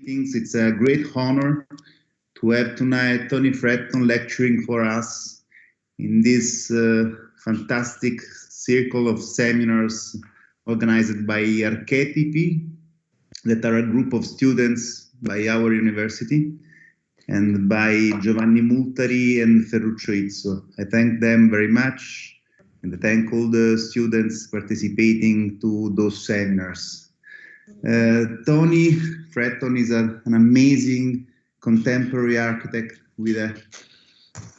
greetings. It's a great honor to have tonight Tony Fretton lecturing for us in this fantastic circle of seminars organized by Archetipi, that are a group of students by our university, and by Giovanni Multari and Ferruccio Izzo. I thank them very much, and I thank all the students participating to those seminars. Tony Fretton is an amazing contemporary architect with a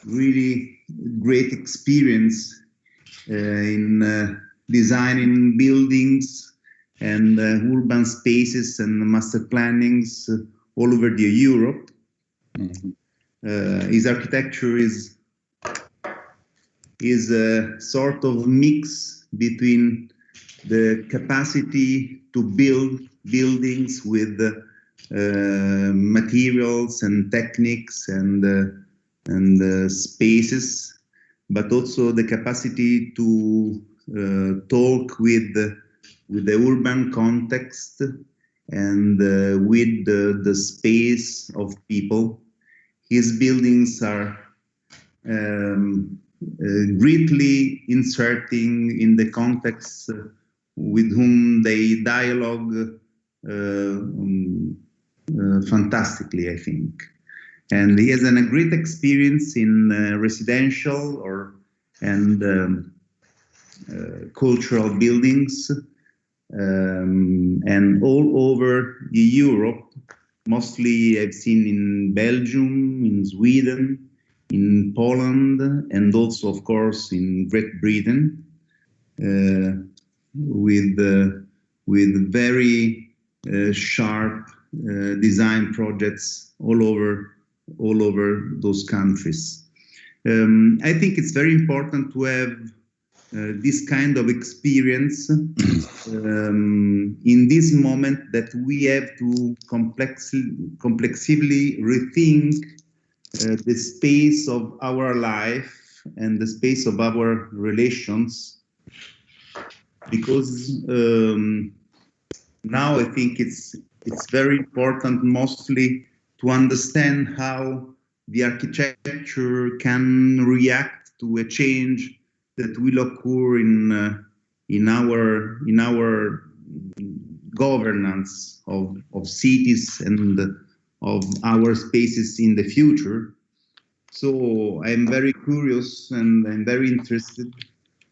really great experience in designing buildings and urban spaces and master plannings all over Europe. His architecture is a sort of mix between the capacity to build buildings with materials and techniques and spaces, but also the capacity to talk with the urban context and with the space of people. His buildings are greatly inserting in the context with whom they dialogue fantastically, I think. And he has a great experience in residential and cultural buildings, and all over Europe. Mostly I've seen in Belgium, in Sweden, in Poland, and also, of course, in Great Britain, with very sharp design projects all over those countries. I think it's very important to have this kind of experience in this moment that we have to complexively rethink the space of our life and the space of our relations, because now I think it's very important mostly to understand how the architecture can react to a change that will occur in our governance of cities and of our spaces in the future. So I'm very curious and I'm very interested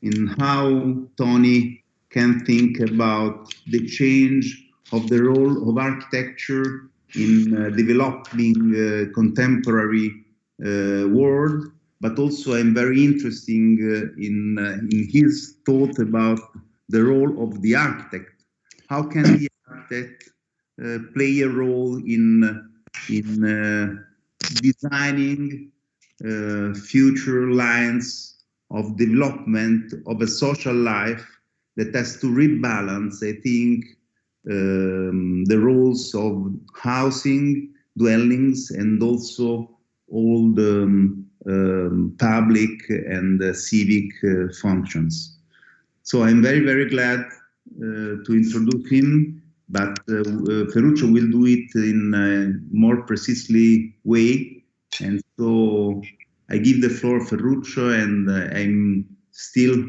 in how Tony can think about the change of the role of architecture in developing contemporary world. But also I'm very interested in his thought about the role of the architect. How can the architect play a role in designing future lines of development of a social life that has to rebalance, I think, the roles of housing, dwellings, and also all the public and civic functions. So I'm very, very glad to introduce him, but Ferruccio will do it in a more precisely way. And so I give the floor to Ferruccio, and I'm still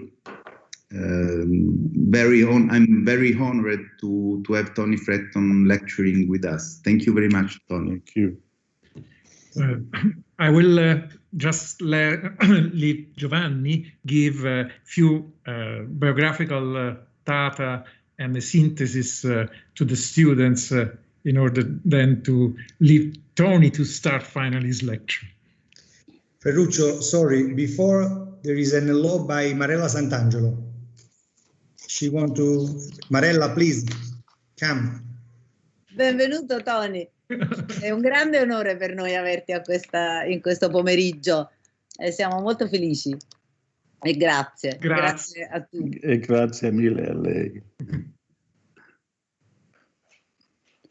very honored to have Tony Fretton lecturing with us. Thank you very much, Tony. Thank you. I will just leave Giovanni give a few biographical data and a synthesis to the students in order then to leave Tony to start finally his lecture. Ferruccio, sorry, before there is an hello by Marella Santangelo. She want to... Marella, please, come. Benvenuto Tony. È un grande onore per noi averti in questo pomeriggio e siamo molto felici. E grazie. Grazie a tutti. E grazie mille a lei.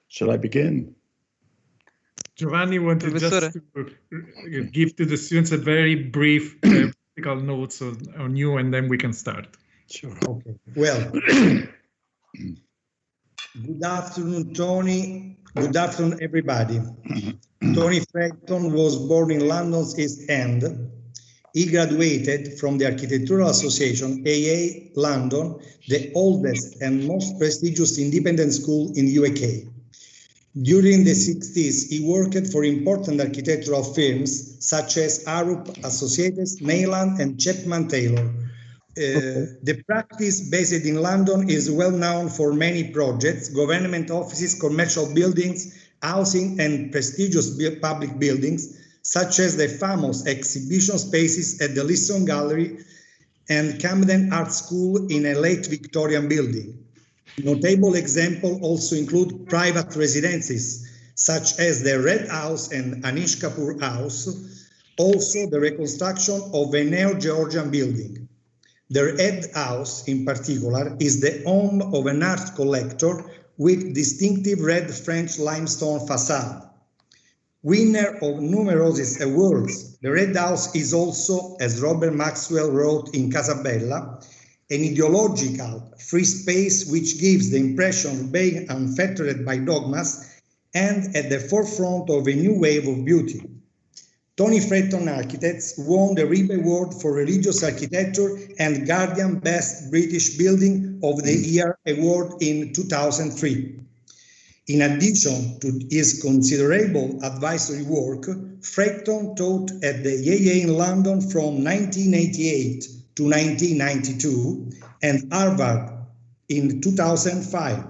Shall I begin? Giovanni wanted just to give to the students a very brief practical notes on you, and then we can start. Sure. Okay. Well, good afternoon, Tony. Good afternoon, everybody. Tony Fretton was born in London's East End. He graduated from the Architectural Association, AA London, the oldest and most prestigious independent school in the UK. During the 60s, he worked for important architectural firms such as Arup Associates, Neyland, and Chapman Taylor. The practice based in London is well known for many projects, government offices, commercial buildings, housing, and prestigious public buildings, such as the famous exhibition spaces at the Lisson Gallery and Camden Art School in a late Victorian building. Notable examples also include private residences, such as the Red House and Anish Kapoor House, also the reconstruction of a neo-Georgian building. The Red House, in particular, is the home of an art collector with distinctive red French limestone facade. Winner of numerous awards, the Red House is also, as Robert Maxwell wrote in Casabella, an ideological free space which gives the impression of being unfettered by dogmas and at the forefront of a new wave of beauty. Tony Fretton Architects won the RIB Award for Religious Architecture and Guardian Best British Building of the Year Award in 2003. In addition to his considerable advisory work, Fretton taught at the AA in London from 1988 to 1992 and Harvard in 2005,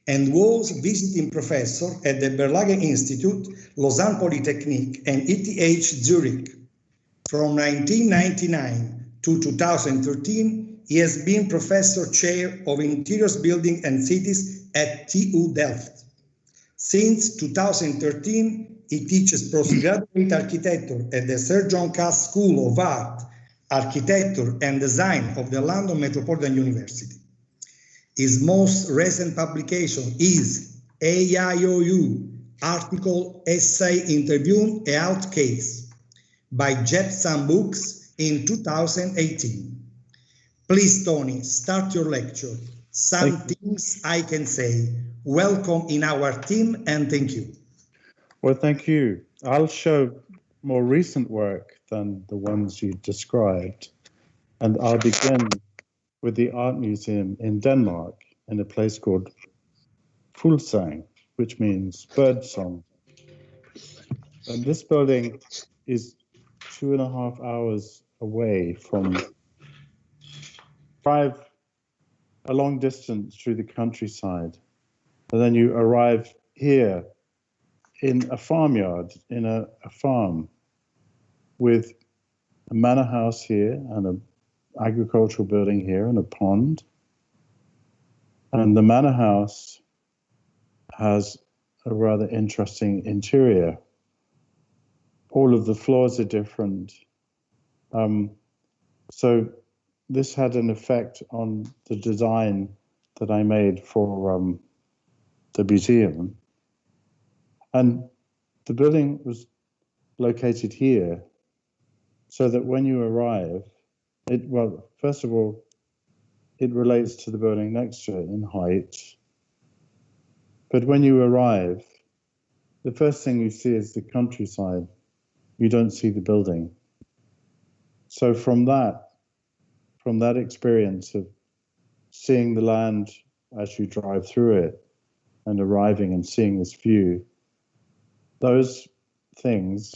and was visiting professor at the Berlage Institute, Lausanne Polytechnique, and ETH Zurich. From 1999 to 2013, he has been professor chair of Interiors Building and Cities at TU Delft. Since 2013, he teaches postgraduate architecture at the Sir John Cass School of Art, Architecture and Design of the London Metropolitan University. His most recent publication is AIOU, Article, Essay, Interview, A Out Case, by Jepson Books in 2018. Please, Tony, start your lecture. Some things I can say. Welcome in our team and thank you. Well, thank you. I'll show more recent work than the ones you described, and I'll begin with the Art Museum in Denmark in a place called Fuglsang, which means bird song. And this building is 2.5 hours away from drive a long distance through the countryside. And then you arrive here in a farmyard, in a farm with a manor house here and an agricultural building here and a pond. And the manor house has a rather interesting interior. All of the floors are different. So this had an effect on the design that I made for the museum. And the building was located here so that when you arrive, well, first of all, it relates to the building next to it in height. But when you arrive, the first thing you see is the countryside. You don't see the building. So from that experience of seeing the land as you drive through it and arriving and seeing this view, those things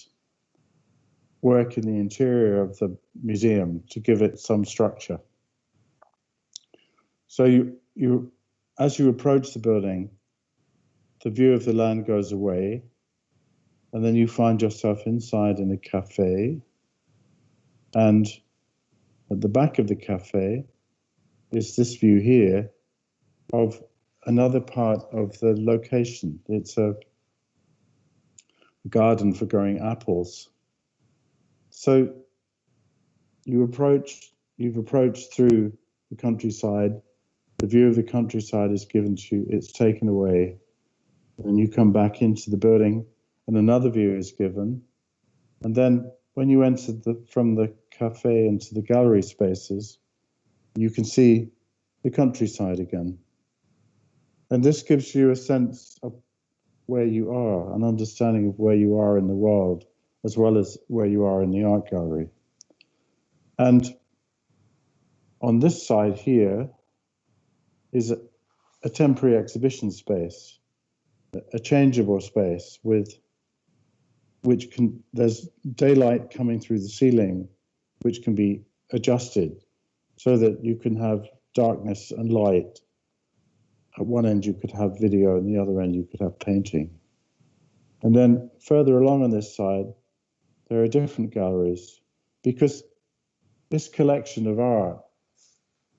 work in the interior of the museum to give it some structure. So you as you approach the building, the view of the land goes away, and then you find yourself inside in a cafe, and at the back of the cafe is this view here of another part of the location. It's a garden for growing apples. So you've approached through the countryside. The view of the countryside is given to you, it's taken away, and you come back into the building and another view is given. And then when you enter from the cafe into the gallery spaces, you can see the countryside again. And this gives you a sense of where you are, an understanding of where you are in the world, as well as where you are in the art gallery. And on this side here is a temporary exhibition space, a changeable space there's daylight coming through the ceiling, which can be adjusted so that you can have darkness and light. At one end you could have video, and the other end you could have painting. And then further along on this side, there are different galleries, because this collection of art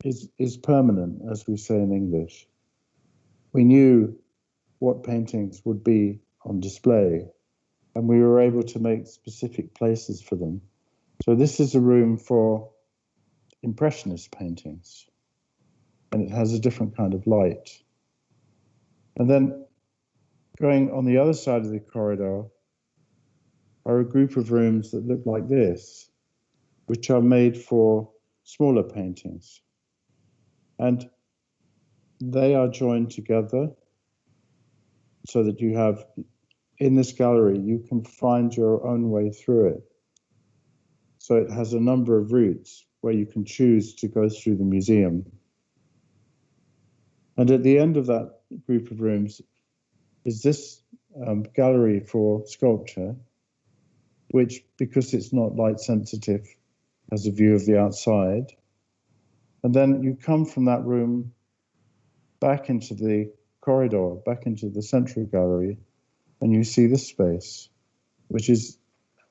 is permanent, as we say in English. We knew what paintings would be on display, and we were able to make specific places for them. So this is a room for Impressionist paintings, and it has a different kind of light. And then going on the other side of the corridor are a group of rooms that look like this, which are made for smaller paintings. And they are joined together so that you have, in this gallery, you can find your own way through it. So it has a number of routes where you can choose to go through the museum. And at the end of that group of rooms is this gallery for sculpture, which, because it's not light sensitive, has a view of the outside. And then you come from that room back into the corridor, back into the central gallery, and you see this space, which is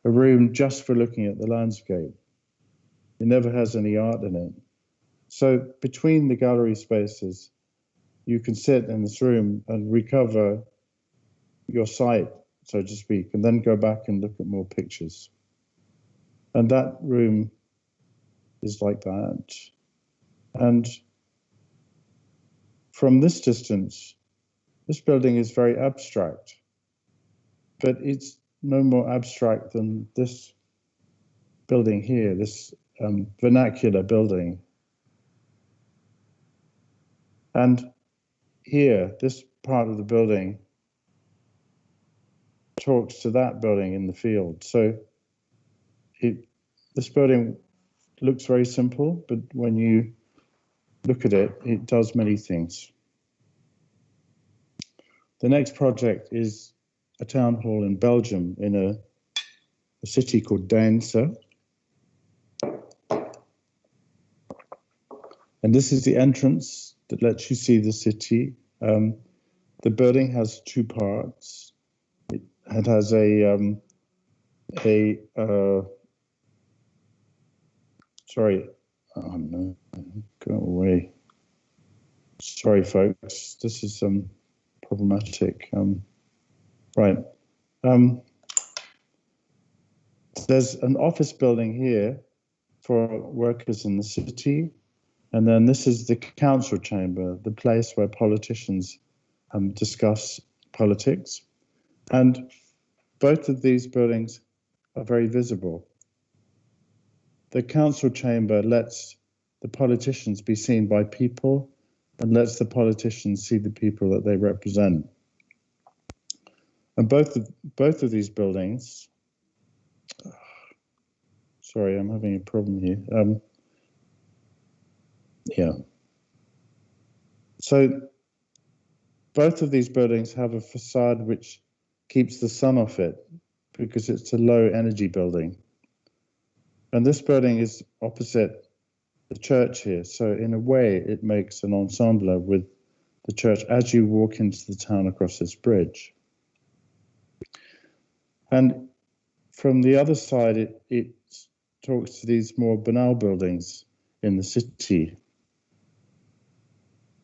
a room just for looking at the landscape. It never has any art in it. So between the gallery spaces, you can sit in this room and recover your sight, so to speak, and then go back and look at more pictures. And that room is like that. And from this distance, this building is very abstract, but it's no more abstract than this building here, this vernacular building. And here, this part of the building talks to that building in the field. So this building looks very simple, but when you look at it, it does many things. The next project is a town hall in Belgium, in a city called Deinze. And this is the entrance that lets you see the city. The building has two parts. It has sorry, oh no, go away. Sorry, folks, this is problematic. Right. There's an office building here for workers in the city. And then this is the council chamber, the place where politicians discuss politics. And both of these buildings are very visible. The council chamber lets the politicians be seen by people and lets the politicians see the people that they represent. And both of these buildings, sorry, I'm having a problem here. Yeah. So both of these buildings have a facade which keeps the sun off it because it's a low energy building. And this building is opposite the church here. So in a way, it makes an ensemble with the church as you walk into the town across this bridge. And from the other side, it talks to these more banal buildings in the city.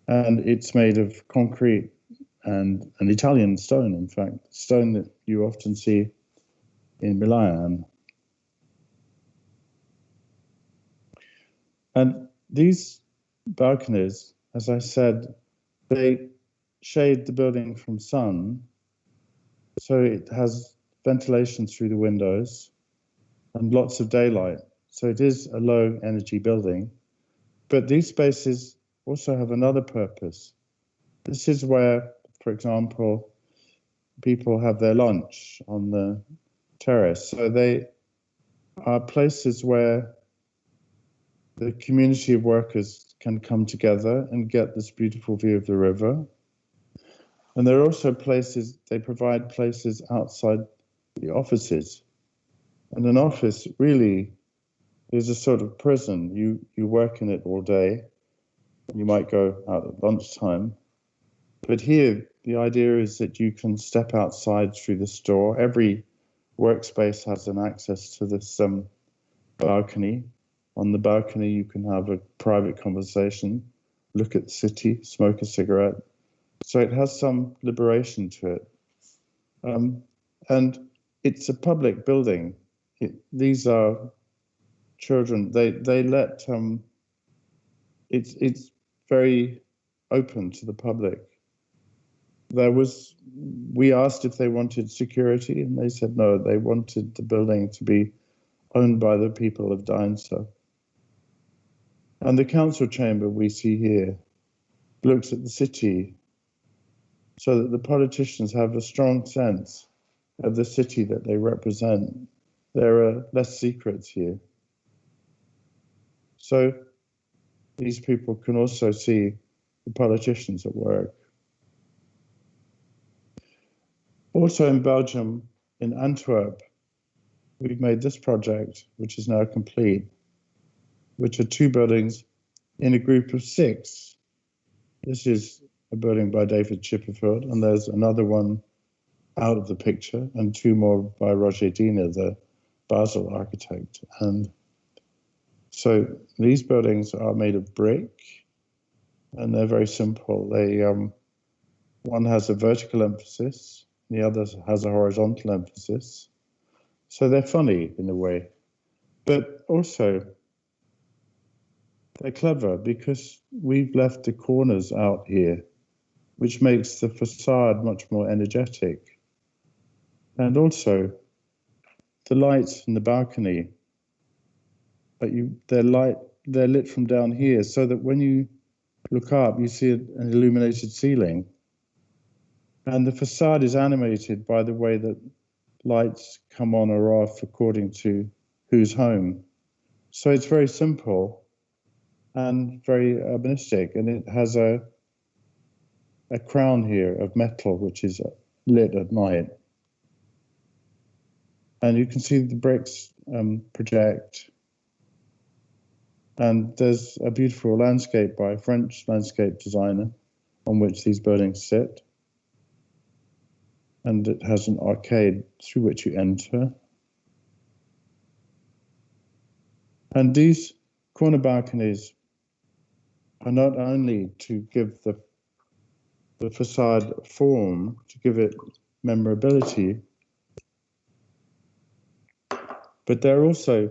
And it's made of concrete and an Italian stone, in fact, stone that you often see in Milan. And these balconies, as I said, they shade the building from sun, so it has ventilation through the windows and lots of daylight. So it is a low energy building, but these spaces also have another purpose. This is where, for example, people have their lunch on the terrace. So they are places where the community of workers can come together and get this beautiful view of the river. And there are also places, they provide places outside the offices. And an office really is a sort of prison. You work in it all day. You might go out at lunchtime. But here, the idea is that you can step outside through the store. Every workspace has an access to this balcony. On the balcony, you can have a private conversation, look at the city, smoke a cigarette. So it has some liberation to it. And it's a public building. These are children. They let, it's very open to the public. We asked if they wanted security, and they said no, they wanted the building to be owned by the people of Deinze. And the council chamber we see here looks at the city so that the politicians have a strong sense of the city that they represent. There are less secrets here. So these people can also see the politicians at work. Also in Belgium, in Antwerp, we've made this project, which is now complete, which are 2 buildings in a group of 6. This is a building by David Chipperfield, and there's another one out of the picture, and 2 more by Roger Diener, the Basel architect. And so these buildings are made of brick, and they're very simple. They one has a vertical emphasis, the other has a horizontal emphasis. So they're funny in a way, but also they're clever because we've left the corners out here, which makes the facade much more energetic. And also the lights in the balcony, but they're lit from down here so that when you look up, you see an illuminated ceiling. And the facade is animated by the way that lights come on or off according to who's home. So it's very simple and very urbanistic, and it has a crown here of metal which is lit at night. And you can see the bricks project. And there's a beautiful landscape by a French landscape designer on which these buildings sit. And it has an arcade through which you enter. And these corner balconies are not only to give the facade form, to give it memorability, but they're also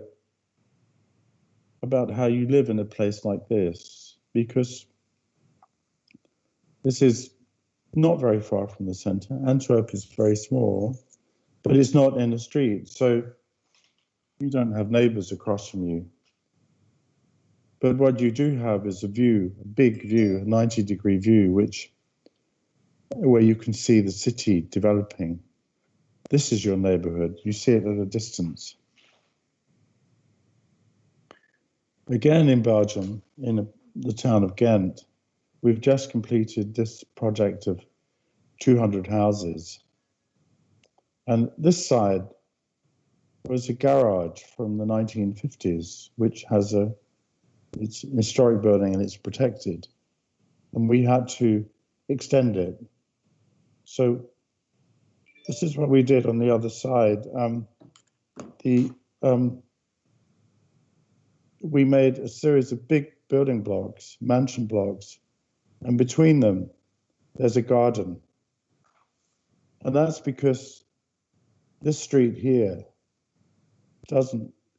about how you live in a place like this, because this is not very far from the center. Antwerp is very small, but it's not in a street, so you don't have neighbors across from you. But what you do have is a view, a big view, a 90-degree view, where you can see the city developing. This is your neighborhood. You see it at a distance. Again in Belgium, in the town of Ghent, we've just completed this project of 200 houses. And this side was a garage from the 1950s, which has it's an historic building and it's protected. And we had to extend it. So this is what we did on the other side. We made a series of big building blocks, mansion blocks, and between them, there's a garden. And that's because this street here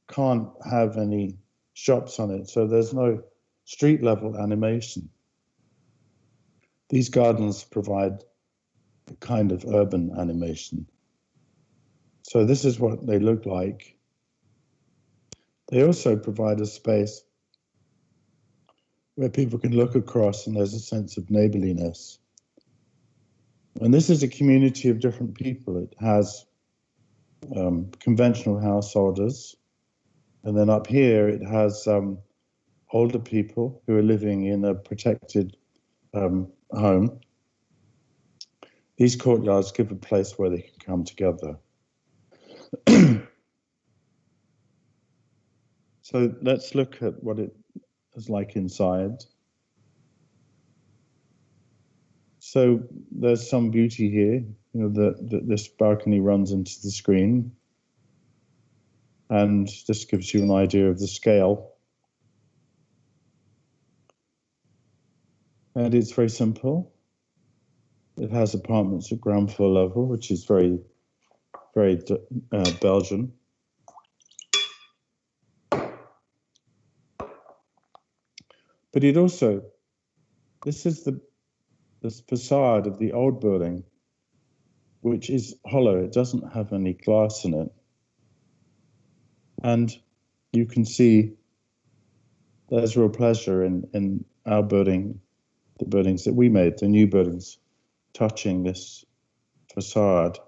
can't have any shops on it, so there's no street level animation. These gardens provide a kind of urban animation. So this is what they look like. They also provide a space where people can look across and there's a sense of neighborliness. And this is a community of different people. It has conventional householders, and then up here it has older people who are living in a protected home. These courtyards give a place where they can come together. So let's look at what it is like inside. So there's some beauty here. You know, this balcony runs into the screen, and this gives you an idea of the scale. And it's very simple. It has apartments at ground floor level, which is very, very Belgian. But it also, this is the facade of the old building, which is hollow. It doesn't have any glass in it. And you can see there's real pleasure in our building, the buildings that we made, the new buildings, touching this facade.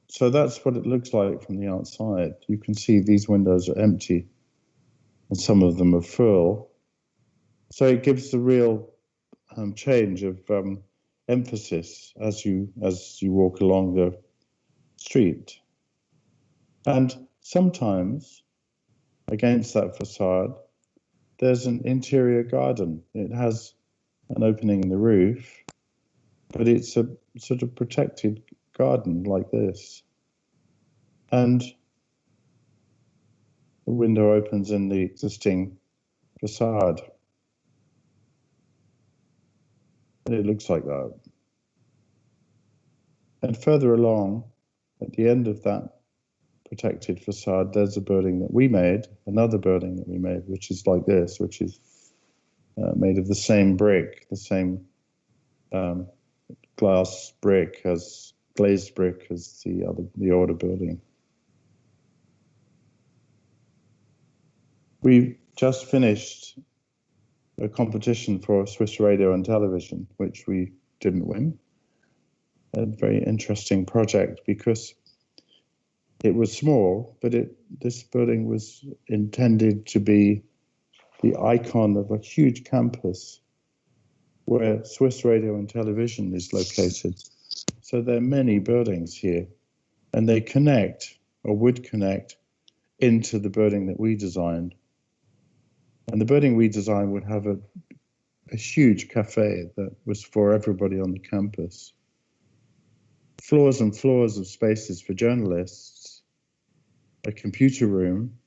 So that's what it looks like from the outside. You can see these windows are empty and some of them are full. So it gives the real change of emphasis as you walk along the street. And sometimes against that facade, there's an interior garden. It has an opening in the roof, but it's a sort of protected garden like this. And the window opens in the existing facade. And it looks like that. And further along, at the end of that protected facade, there's a building that we made, another building that we made, which is like this, which is made of the same brick, the same glass brick, as glazed brick as the older building. We just finished a competition for Swiss radio and television, which we didn't win. A very interesting project because it was small, but this building was intended to be the icon of a huge campus where Swiss radio and television is located. So there are many buildings here, and they connect, or would connect, into the building that we designed. And the building we designed would have a huge cafe that was for everybody on the campus. Floors and floors of spaces for journalists, a computer room,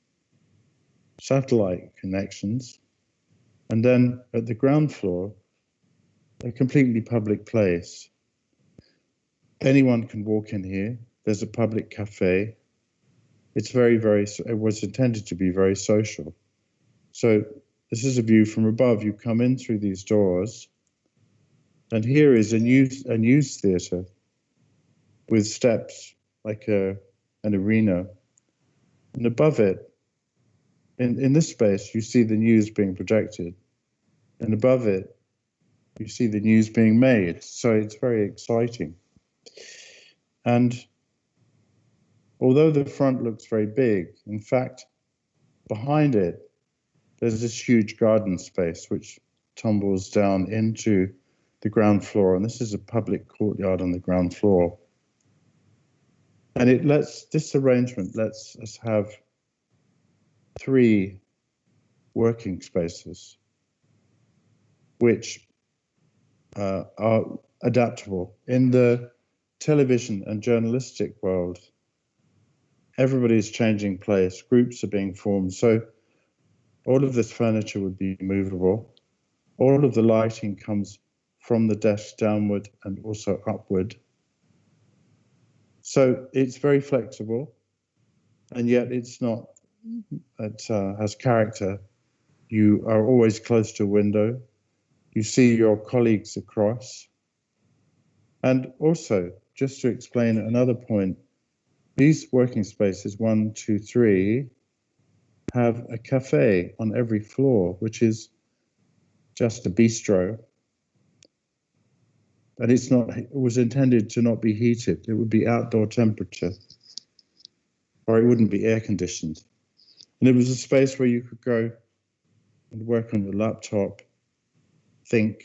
satellite connections, and then at the ground floor, a completely public place. Anyone can walk in here. There's a public cafe. It's it was intended to be very social. So this is a view from above. You come in through these doors, and here is a news theatre with steps like an arena. And above it, in this space, you see the news being projected. And above it, you see the news being made. So it's very exciting. And although the front looks very big, in fact, behind it, there's this huge garden space which tumbles down into the ground floor. And this is a public courtyard on the ground floor. And this arrangement lets us have 3 working spaces, which are adaptable. In the television and journalistic world, everybody's changing place, groups are being formed. So all of this furniture would be movable. All of the lighting comes from the desk downward and also upward. So it's very flexible, and yet it has character. You are always close to a window. You see your colleagues across. And also, just to explain another point, these working spaces, 1, 2, 3, have a cafe on every floor, which is just a bistro. and it was intended to not be heated. It would be outdoor temperature, or it wouldn't be air conditioned. And it was a space where you could go and work on your laptop, think,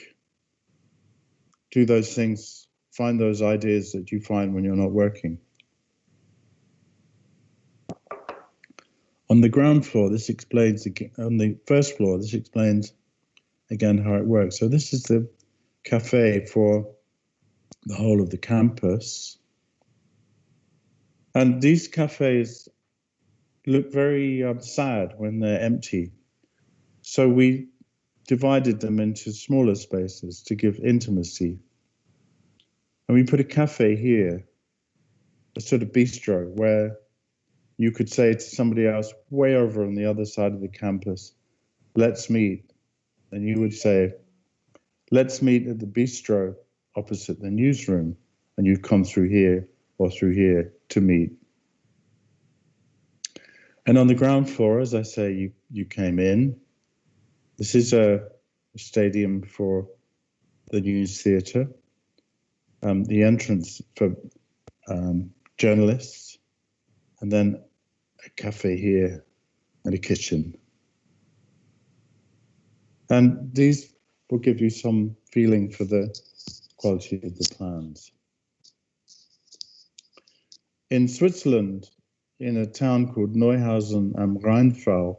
do those things, find those ideas that you find when you're not working. On the ground floor, this explains, on the first floor, this explains again how it works. So this is the cafe for the whole of the campus. And these cafes look very sad when they're empty. So we divided them into smaller spaces to give intimacy. And we put a cafe here, a sort of bistro, where you could say to somebody else way over on the other side of the campus, let's meet. And you would say, let's meet at the bistro opposite the newsroom. And you'd come through here or through here to meet. And on the ground floor, as I say, you came in. This is a stadium for the news theatre. The entrance for journalists, and then a cafe here and a kitchen. And these will give you some feeling for the quality of the plans. In Switzerland, in a town called Neuhausen am Rheinfall,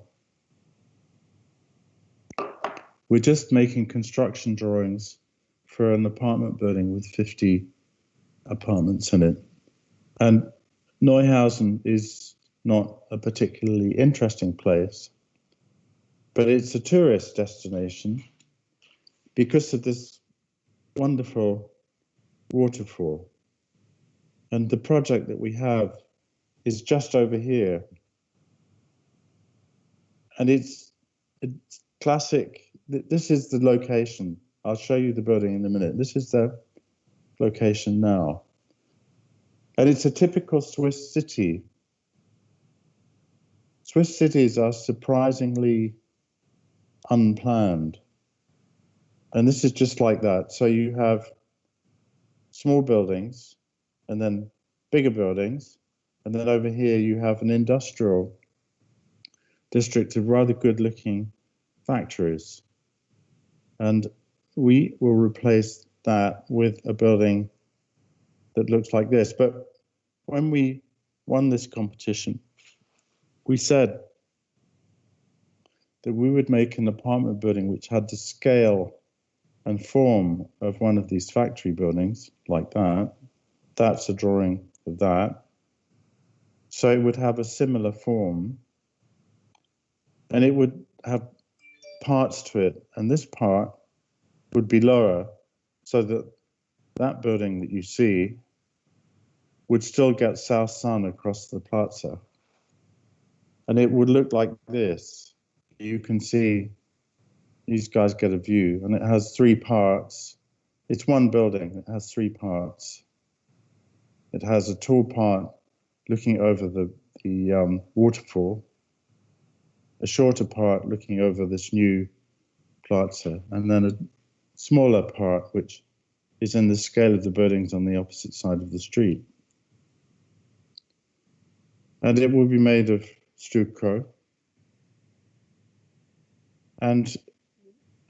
we're just making construction drawings for an apartment building with 50 apartments in it. And Neuhausen is not a particularly interesting place, but it's a tourist destination because of this wonderful waterfall. And the project that we have is just over here. And it's classic. This is the location. I'll show you the building in a minute. This is the location now. And it's a typical Swiss city. Swiss cities are surprisingly unplanned. And this is just like that. So you have small buildings and then bigger buildings. And then over here you have an industrial district of rather good looking factories. And we will replace that with a building that looks like this. But when we won this competition, we said that we would make an apartment building which had the scale and form of one of these factory buildings, like that. That's a drawing of that. So it would have a similar form, and it would have parts to it. And this part would be lower, so that that building that you see would still get south sun across the plaza. And it would look like this. You can see these guys get a view, and it has three parts. It's one building, it has three parts. It has a tall part looking over the waterfall, a shorter part looking over this new plaza, and then a smaller part which is in the scale of the buildings on the opposite side of the street. And it will be made of stucco. And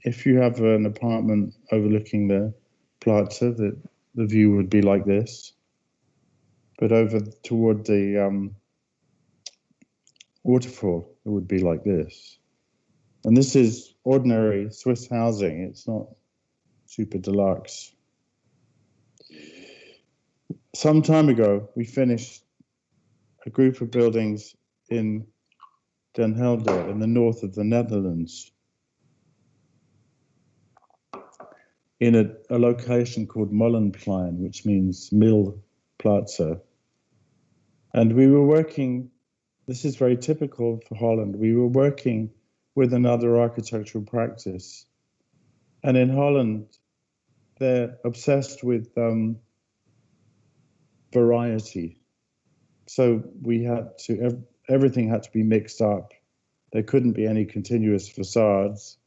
if you have an apartment overlooking the plaza, the view would be like this. But over toward the waterfall, it would be like this. And this is ordinary Swiss housing. It's not super deluxe. Some time ago, we finished a group of buildings in Den Helder in the north of the Netherlands, in a location called Molenplein, which means mill plaza. And we were working, this is very typical for Holland, we were working with another architectural practice. And in Holland, they're obsessed with variety. So we had to, everything had to be mixed up. There couldn't be any continuous facades,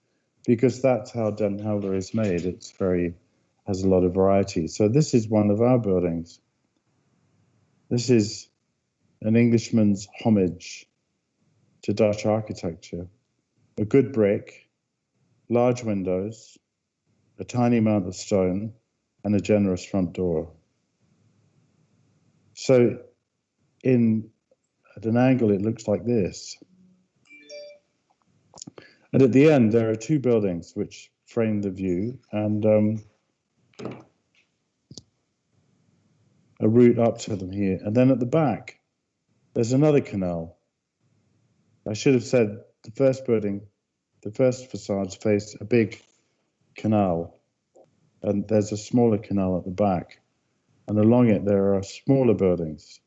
because that's how Den Helder is made. It's very has a lot of variety. So this is one of our buildings. This is an Englishman's homage to Dutch architecture. A good brick, large windows, a tiny amount of stone, and a generous front door. So at an angle, it looks like this. And at the end, there are two buildings which frame the view, and a route up to them here. And then at the back, there's another canal. I should have said the first building, the first facades face a big canal, and there's a smaller canal at the back. And along it, there are smaller buildings,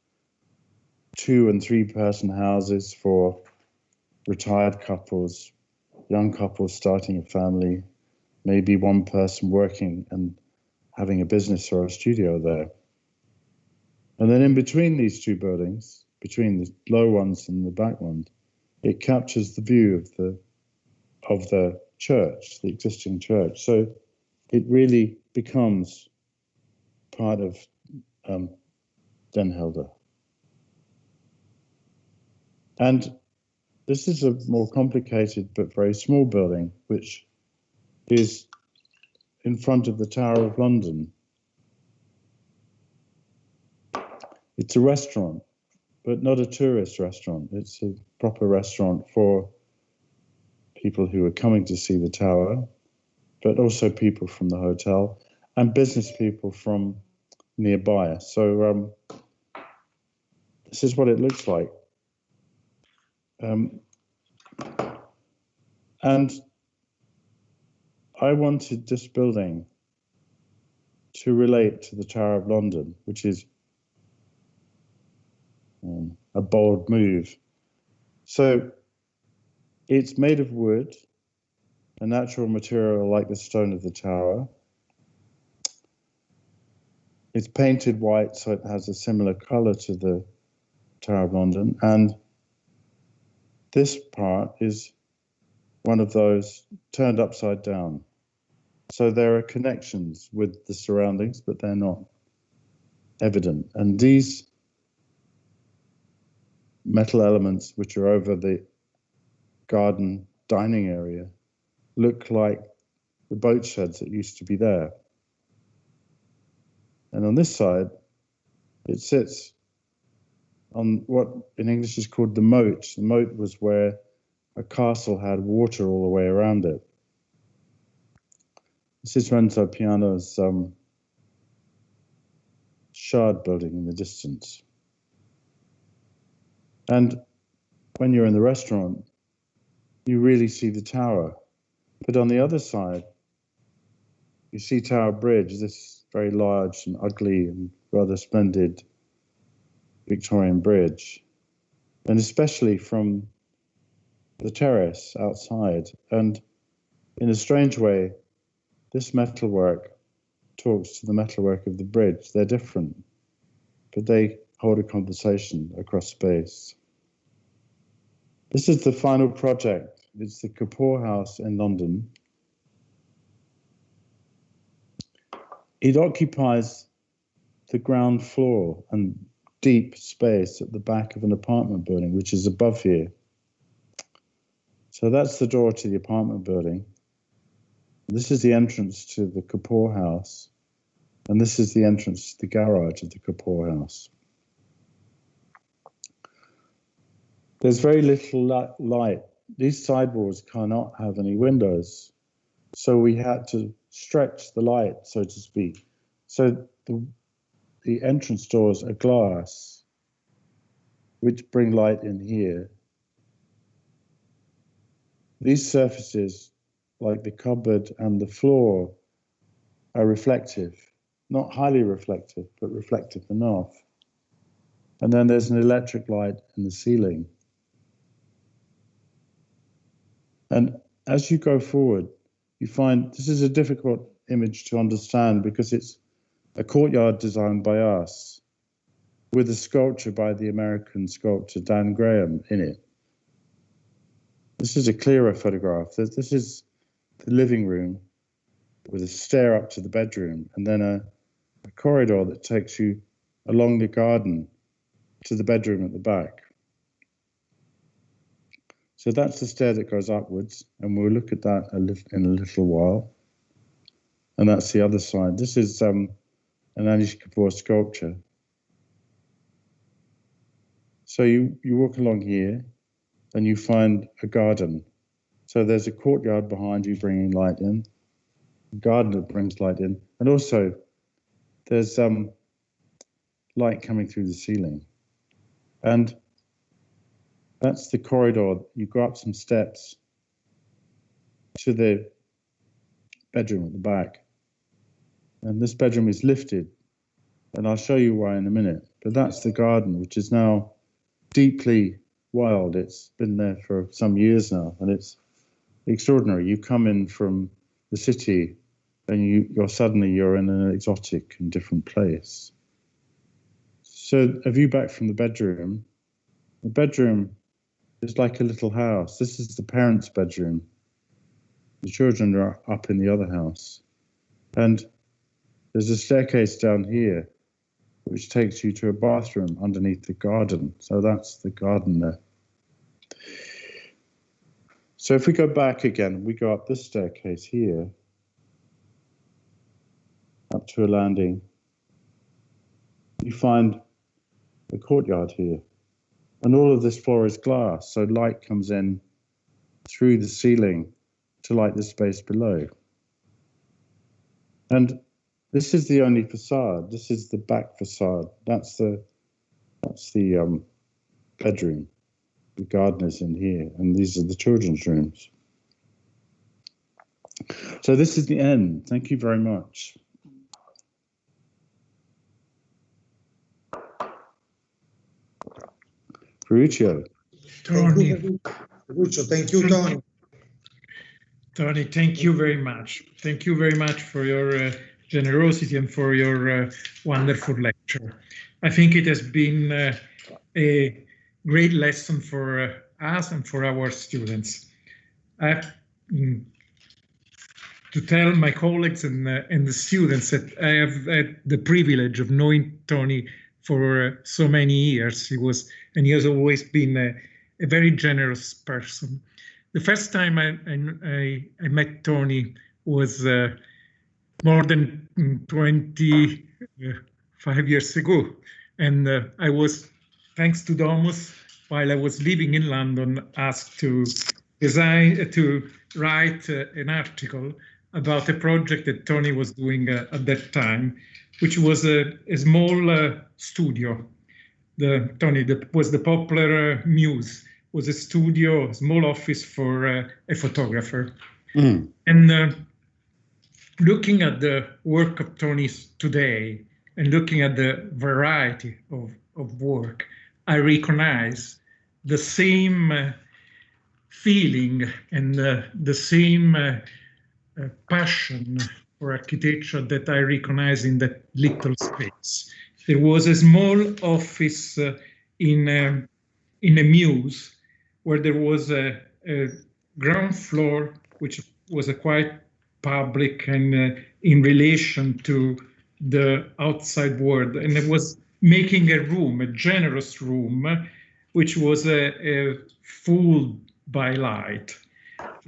2- and 3-person houses for retired couples, young couples starting a family, maybe one person working and having a business or a studio there. And then in between these two buildings, between the low ones and the back ones, it captures the view of the church, the existing church. So it really becomes part of Den Helder. And this is a more complicated but very small building, which is in front of the Tower of London. It's a restaurant, but not a tourist restaurant. It's a proper restaurant for people who are coming to see the tower, but also people from the hotel and business people from nearby. So this is what it looks like. And I wanted this building to relate to the Tower of London, which is a bold move. So it's made of wood, a natural material like the stone of the tower. It's painted white, so it has a similar color to the Tower of London. And this part is one of those turned upside down. So there are connections with the surroundings, but they're not evident. And these metal elements, which are over the garden dining area, look like the boat sheds that used to be there. And on this side, it sits on what in English is called the moat. The moat was where a castle had water all the way around it. This is Renzo Piano's shard building in the distance. And when you're in the restaurant, you really see the tower. But on the other side, you see Tower Bridge, this very large and ugly and rather splendid Victorian bridge, and especially from the terrace outside. And in a strange way, this metalwork talks to the metalwork of the bridge. They're different, but they hold a conversation across space. This is the final project. It's the Kapoor House in London. It occupies the ground floor and deep space at the back of an apartment building, which is above here. So that's the door to the apartment building. This is the entrance to the Kapoor House. And this is the entrance to the garage of the Kapoor House. There's very little light. These sidewalls cannot have any windows. So we had to stretch the light, so to speak. So the entrance doors are glass, which bring light in here. These surfaces, like the cupboard and the floor, are reflective. Not highly reflective, but reflective enough. And then there's an electric light in the ceiling. And as you go forward, you find this is a difficult image to understand because it's a courtyard designed by us with a sculpture by the American sculptor Dan Graham in it. This is a clearer photograph. This is the living room. with a stair up to the bedroom, and then a corridor that takes you along the garden to the bedroom at the back. So that's the stair that goes upwards, and we'll look at that in a little while. And that's the other side. This is an Anish Kapoor sculpture. So you walk along here, and you find a garden. So there's a courtyard behind you bringing light in, a garden that brings light in, and also there's light coming through the ceiling. And that's the corridor. You go up some steps to the bedroom at the back. And this bedroom is lifted, and I'll show you why in a minute. But that's the garden, which is now deeply wild. It's been there for some years now, and it's extraordinary. You come in from the city, and you're in an exotic and different place. So a view back from the bedroom. The bedroom is like a little house. This is the parents' bedroom. The children are up in the other house. And there's a staircase down here, which takes you to a bathroom underneath the garden. So that's the garden there. So if we go back again, we go up this staircase here, up to a landing. You find a courtyard here. And all of this floor is glass, so light comes in through the ceiling to light the space below. And this is the only facade. This is the back facade. That's the bedroom. The garden is in here, and these are the children's rooms. So this is the end. Thank you very much. Ferruccio. Tony. Ferruccio, thank you, Tony. Tony, thank you very much. Thank you very much for your generosity and for your wonderful lecture. I think it has been a great lesson for us and for our students. I have to tell my colleagues and the students that I have had the privilege of knowing Tony for so many years. He has always been a very generous person. The first time I met Tony was more than 25 years ago. And I was, thanks to Domus, while I was living in London, asked to write an article about a project that Tony was doing at that time, which was a small studio. Tony, that was the Poplar Muse, was a studio, a small office for a photographer. Mm. And looking at the work of Tony today and looking at the variety of work, I recognize the same feeling and the same passion for architecture that I recognize in that little space. There was a small office in a muse where there was a ground floor, which was a quite public and in relation to the outside world. And it was making a room, a generous room, which was full by light.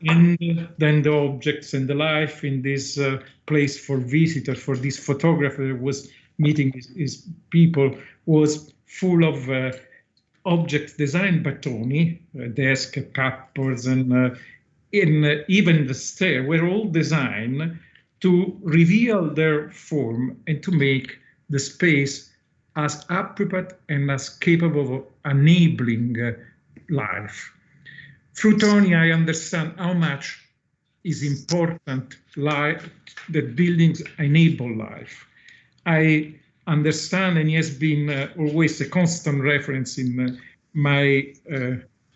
And then the objects and the life in this place for visitors, for this photographer that was meeting his people, was full of objects designed by Tony, desk, cupboards, and even the stair were all designed to reveal their form and to make the space as appropriate and as capable of enabling life. Through Tony, I understand how much is important that buildings enable life. I understand, and he has been always a constant reference in my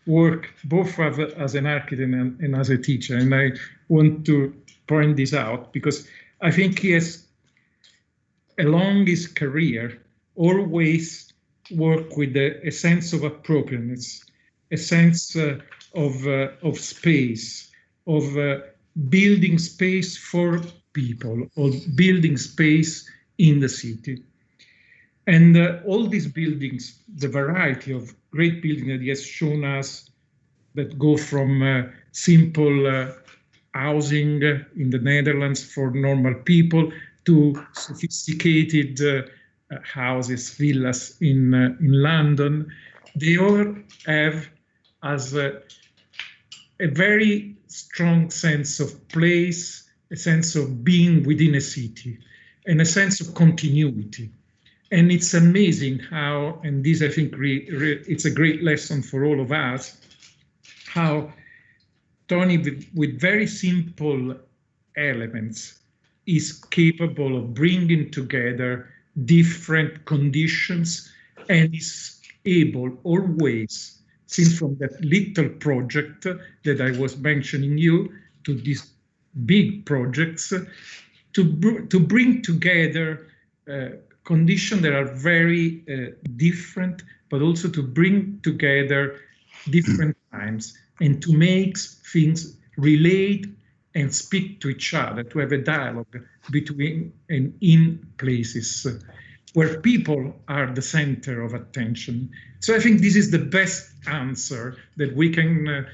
work, both as an architect and as a teacher. And I want to point this out because I think he has, along his career, always worked with a sense of appropriateness, a sense of space, of building space for people, of building space in the city. And all these buildings, the variety of great buildings that he has shown us, that go from simple housing in the Netherlands for normal people to sophisticated houses, villas in London, they all have as a very strong sense of place, a sense of being within a city, and a sense of continuity. And it's amazing how, and this I think it's a great lesson for all of us, how Tony, with very simple elements, is capable of bringing together different conditions and is able always, since from that little project that I was mentioning you to these big projects, to bring together conditions that are very different, but also to bring together different times and to make things relate and speak to each other, to have a dialogue between and in places where people are the center of attention. So I think this is the best answer that we can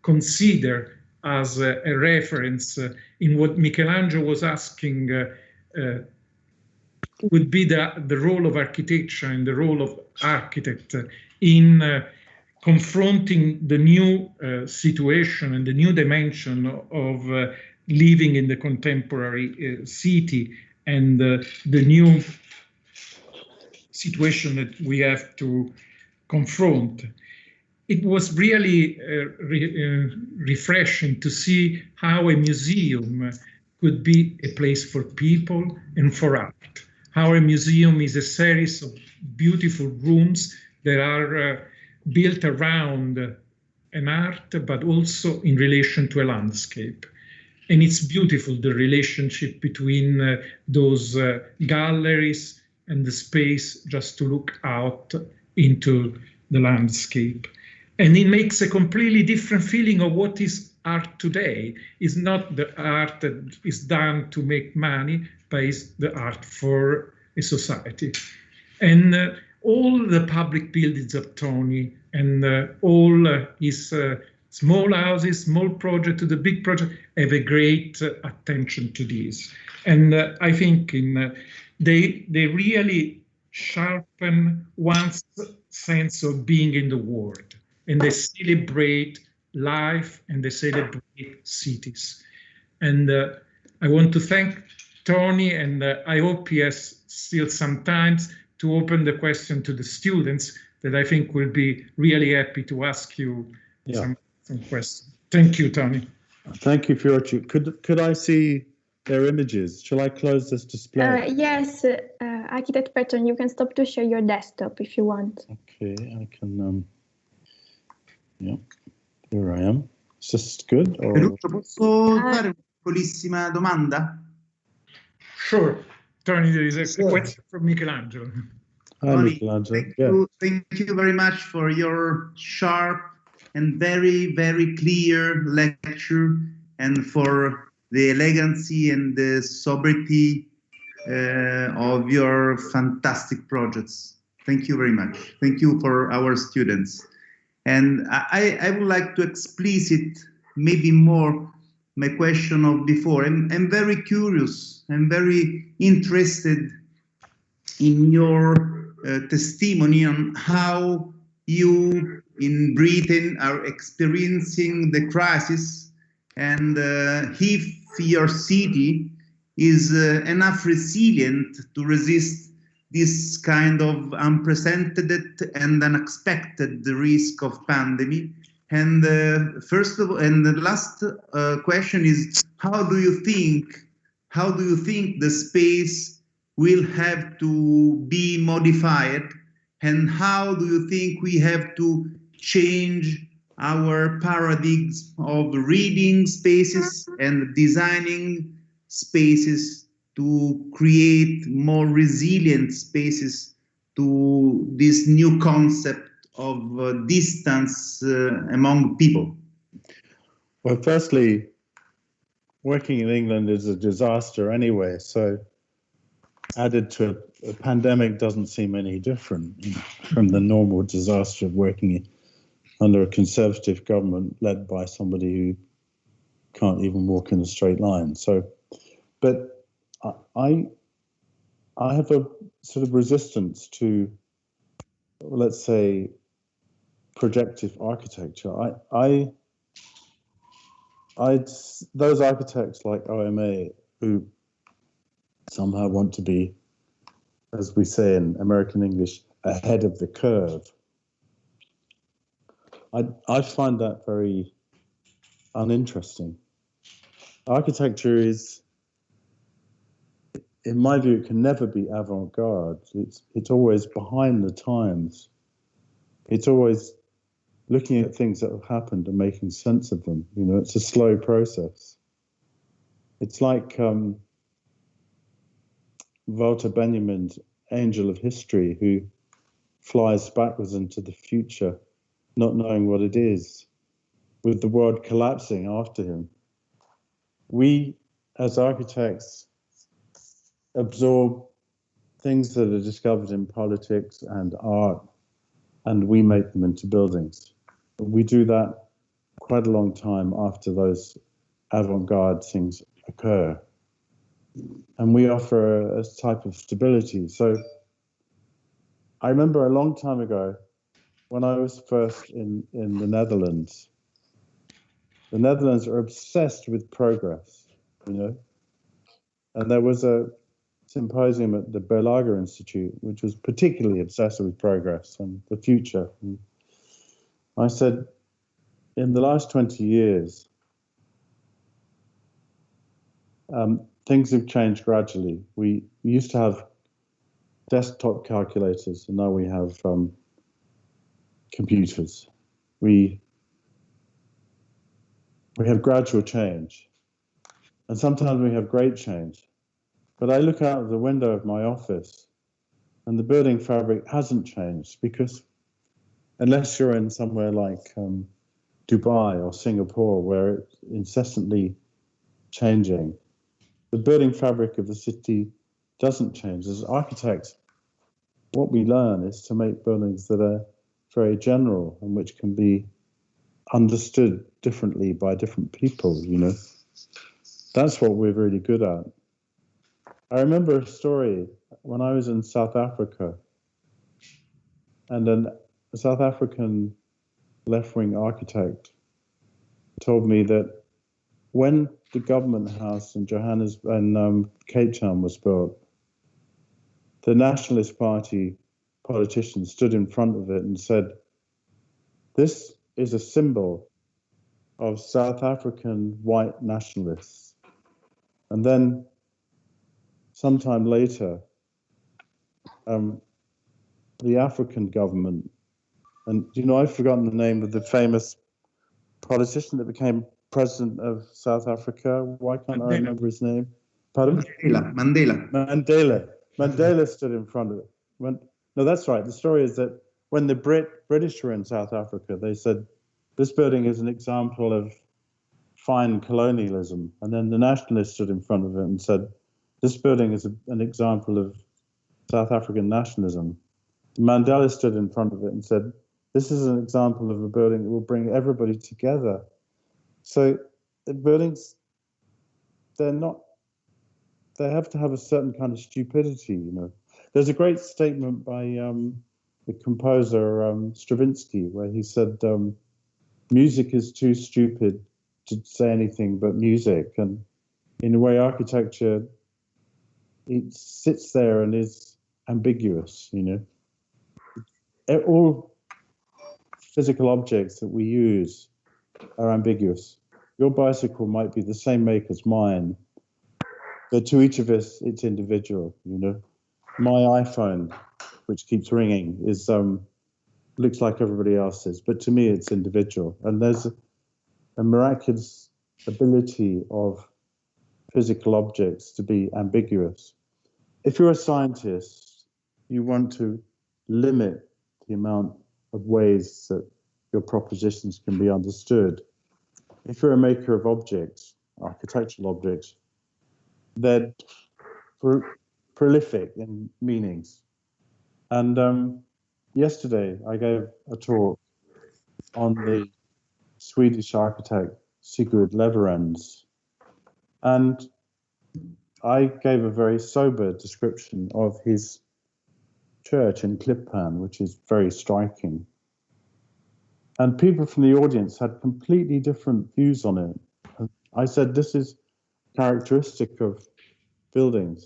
consider as a reference in what Michelangelo was asking would be the role of architecture and the role of architect in confronting the new situation and the new dimension of living in the contemporary city and the new situation that we have to confront. It was really refreshing to see how a museum could be a place for people and for art. How a museum is a series of beautiful rooms that are built around an art, but also in relation to a landscape. And it's beautiful, the relationship between those galleries and the space just to look out into the landscape. And it makes a completely different feeling of what is art today. It's not the art that is done to make money, but it's the art for a society. And all the public buildings of Tony and all his small houses, small project to the big project, have a great attention to this. And I think they really sharpen one's sense of being in the world, and they celebrate life and they celebrate cities. And I want to thank Tony, and I hope he has still some time to open the question to the students that I think will be really happy to ask you some questions. Thank you, Tony. Thank you, Ferruccio. Could I see their images? Shall I close this display? Yes, Architect Fretton, you can stop to share your desktop if you want. Okay, I can. Yeah, here I am. Is this good? Or... Ferruccio, posso fare una piccolissima domanda? Sure. Tony, there is a question from Michelangelo. Hi, Michelangelo. Thank you very much for your sharp and very, very clear lecture, and for the elegancy and the sobriety of your fantastic projects. Thank you very much. Thank you for our students. And I would like to explicit maybe more my question of before. I'm very curious, I'm very interested in your testimony on how you in Britain are experiencing the crisis, and if your city is enough resilient to resist this kind of unprecedented and unexpected risk of pandemic. And first of all, and the last question is, how do you think the space will have to be modified, and how do you think we have to change our paradigms of reading spaces and designing spaces to create more resilient spaces to this new concept of distance among people? Well, firstly, working in England is a disaster anyway, so added to a pandemic doesn't seem any different, you know, from the normal disaster of working under a conservative government led by somebody who can't even walk in a straight line. So, but I have a sort of resistance to, let's say, projective architecture. Those architects like OMA who somehow want to be, as we say in American English, ahead of the curve. I find that very uninteresting. Architecture is, in my view, it can never be avant-garde. It's always behind the times. It's always looking at things that have happened and making sense of them. You know, it's a slow process. It's like Walter Benjamin's Angel of History, who flies backwards into the future, not knowing what it is, with the world collapsing after him. We, as architects, absorb things that are discovered in politics and art, and we make them into buildings. We do that quite a long time after those avant-garde things occur. And we offer a type of stability. So I remember a long time ago, when I was first in the Netherlands are obsessed with progress, you know. And there was a symposium at the Berlage Institute, which was particularly obsessed with progress and the future. And I said, in the last 20 years, things have changed gradually. We used to have desktop calculators, and now we have computers. We have gradual change, and sometimes we have great change. But I look out of the window of my office, and the building fabric hasn't changed, because unless you're in somewhere like Dubai or Singapore, where it's incessantly changing, the building fabric of the city doesn't change. As architects, what we learn is to make buildings that are very general and which can be understood differently by different people, you know. That's what we're really good at. I remember a story when I was in South Africa, and a South African left-wing architect told me that when the government house in Johannesburg and Cape Town was built, the Nationalist Party politicians stood in front of it and said, "This is a symbol of South African white nationalists." And then sometime later, the African government, and you know, I've forgotten the name of the famous politician that became president of South Africa. Why can't I remember his name? Pardon? Mandela stood in front of it. No, that's right. The story is that when the British were in South Africa, they said, this building is an example of fine colonialism. And then the nationalists stood in front of it and said, this building is an example of South African nationalism. Mandela stood in front of it and said, this is an example of a building that will bring everybody together. So the buildings, they have to have a certain kind of stupidity, you know. There's a great statement by the composer Stravinsky, where he said, music is too stupid to say anything but music. And in a way, architecture, it sits there and is ambiguous, you know. All physical objects that we use are ambiguous. Your bicycle might be the same make as mine, but to each of us, it's individual, you know. My iPhone, which keeps ringing, is looks like everybody else's, but to me, it's individual. And there's a miraculous ability of physical objects to be ambiguous. If you're a scientist, you want to limit the amount of ways that your propositions can be understood. If you're a maker of objects, architectural objects, they're prolific in meanings. And yesterday I gave a talk on the Swedish architect Sigurd Leverens, and I gave a very sober description of his church in Klippan, which is very striking. And people from the audience had completely different views on it. And I said, this is characteristic of buildings.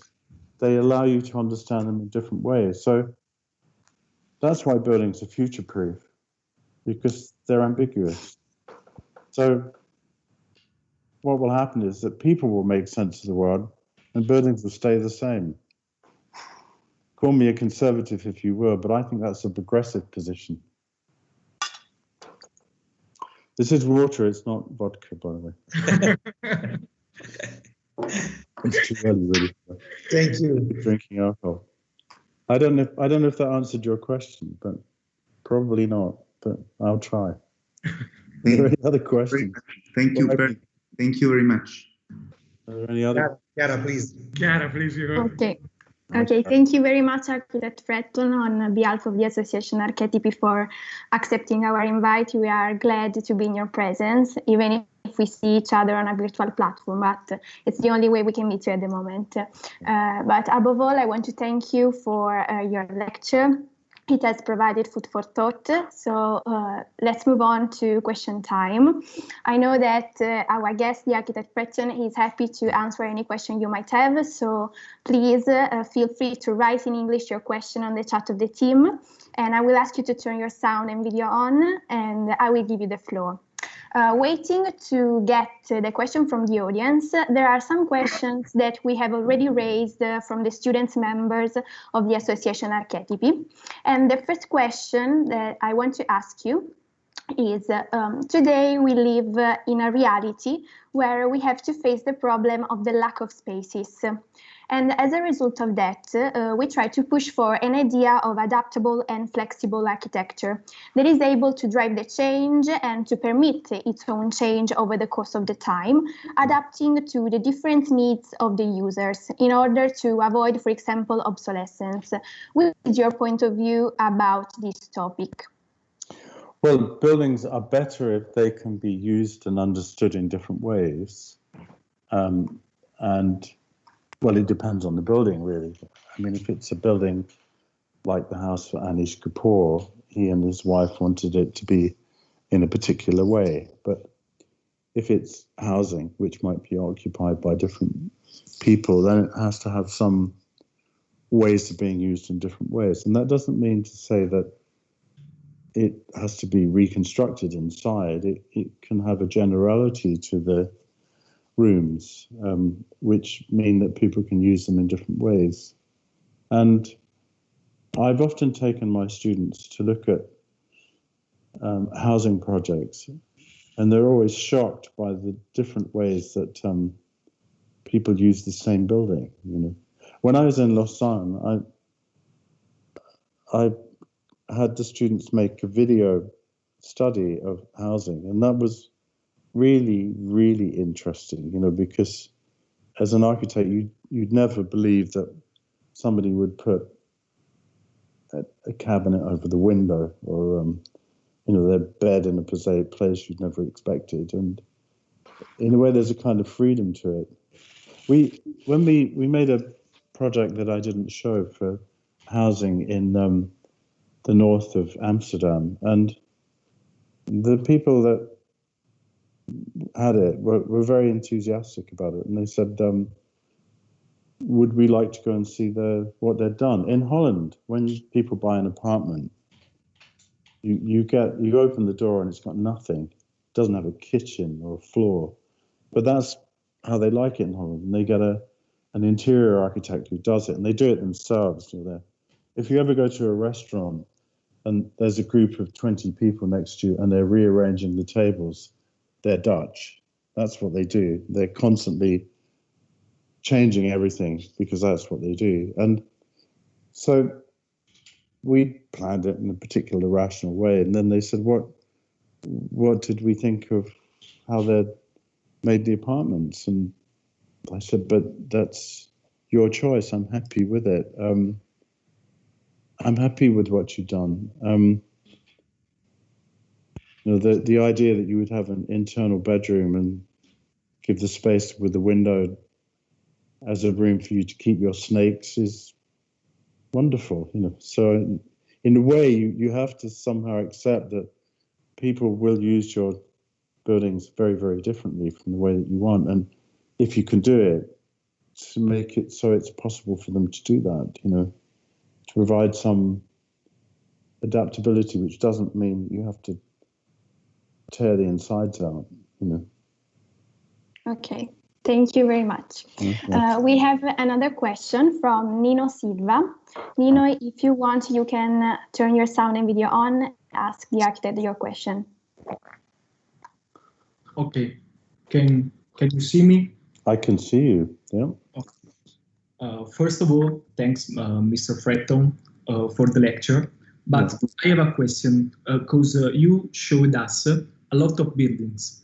They allow you to understand them in different ways. So that's why buildings are future-proof, because they're ambiguous. So what will happen is that people will make sense of the world and buildings will stay the same. Call me a conservative if you will, but I think that's a progressive position. This is water, it's not vodka, by the way. It's too early, really. Thank you. Drinking alcohol. I don't know if that answered your question, but probably not. But I'll try. Are there any other questions? Thank you very much. Are there any other? Chiara, please. Chiara, please. Okay. Okay, thank you very much, Architect Fretton, on behalf of the Association Archetipi for accepting our invite. We are glad to be in your presence, even if we see each other on a virtual platform, but it's the only way we can meet you at the moment. But above all, I want to thank you for your lecture. It has provided food for thought. So let's move on to question time. I know that our guest, the architect Fretton, is happy to answer any question you might have. So please feel free to write in English your question on the chat of the team. And I will ask you to turn your sound and video on, and I will give you the floor. Waiting to get the question from the audience, there are some questions that we have already raised from the students members of the Association Archetipi. And the first question that I want to ask you is, today we live in a reality where we have to face the problem of the lack of spaces. And as a result of that, we try to push for an idea of adaptable and flexible architecture that is able to drive the change and to permit its own change over the course of the time, adapting to the different needs of the users in order to avoid, for example, obsolescence. What is your point of view about this topic? Well, buildings are better if they can be used and understood in different ways. And well, it depends on the building, really. I mean, if it's a building like the house for Anish Kapoor, he and his wife wanted it to be in a particular way. But if it's housing, which might be occupied by different people, then it has to have some ways of being used in different ways. And that doesn't mean to say that it has to be reconstructed inside. It can have a generality to the rooms, which mean that people can use them in different ways. And I've often taken my students to look at housing projects, and they're always shocked by the different ways that people use the same building. You know, when I was in Lausanne, I had the students make a video study of housing, and that was really, really interesting, you know, because as an architect, you'd never believe that somebody would put a cabinet over the window, or you know, their bed in a place you'd never expected. And in a way, there's a kind of freedom to it. When we made a project that I didn't show for housing in the north of Amsterdam, and the people that had it were very enthusiastic about it, and they said, would we like to go and see what they'd done in Holland? When people buy an apartment, you open the door and it's got nothing. It doesn't have a kitchen or a floor, but that's how they like it in Holland. And they get an interior architect who does it, and they do it themselves. You know, if you ever go to a restaurant and there's a group of 20 people next to you and they're rearranging the tables, they're Dutch. That's what they do. They're constantly changing everything because that's what they do. And so we planned it in a particular rational way. And then they said, what did we think of how they're made the apartments. And I said, but that's your choice. I'm happy with it. I'm happy with what you've done. The idea that you would have an internal bedroom and give the space with the window as a room for you to keep your snakes is wonderful. So in a way, you have to somehow accept that people will use your buildings very, very differently from the way that you want. And if you can do it, to make it so it's possible for them to do that, to provide some adaptability, which doesn't mean you have to tear the insides out, Okay, thank you very much. We have another question from Nino Silva. Nino, if you want, you can turn your sound and video on, ask the architect your question. Okay, can you see me? I can see you, yeah. First of all, thanks, Mr. Fretton, for the lecture. But yeah. I have a question, because you showed us a lot of buildings.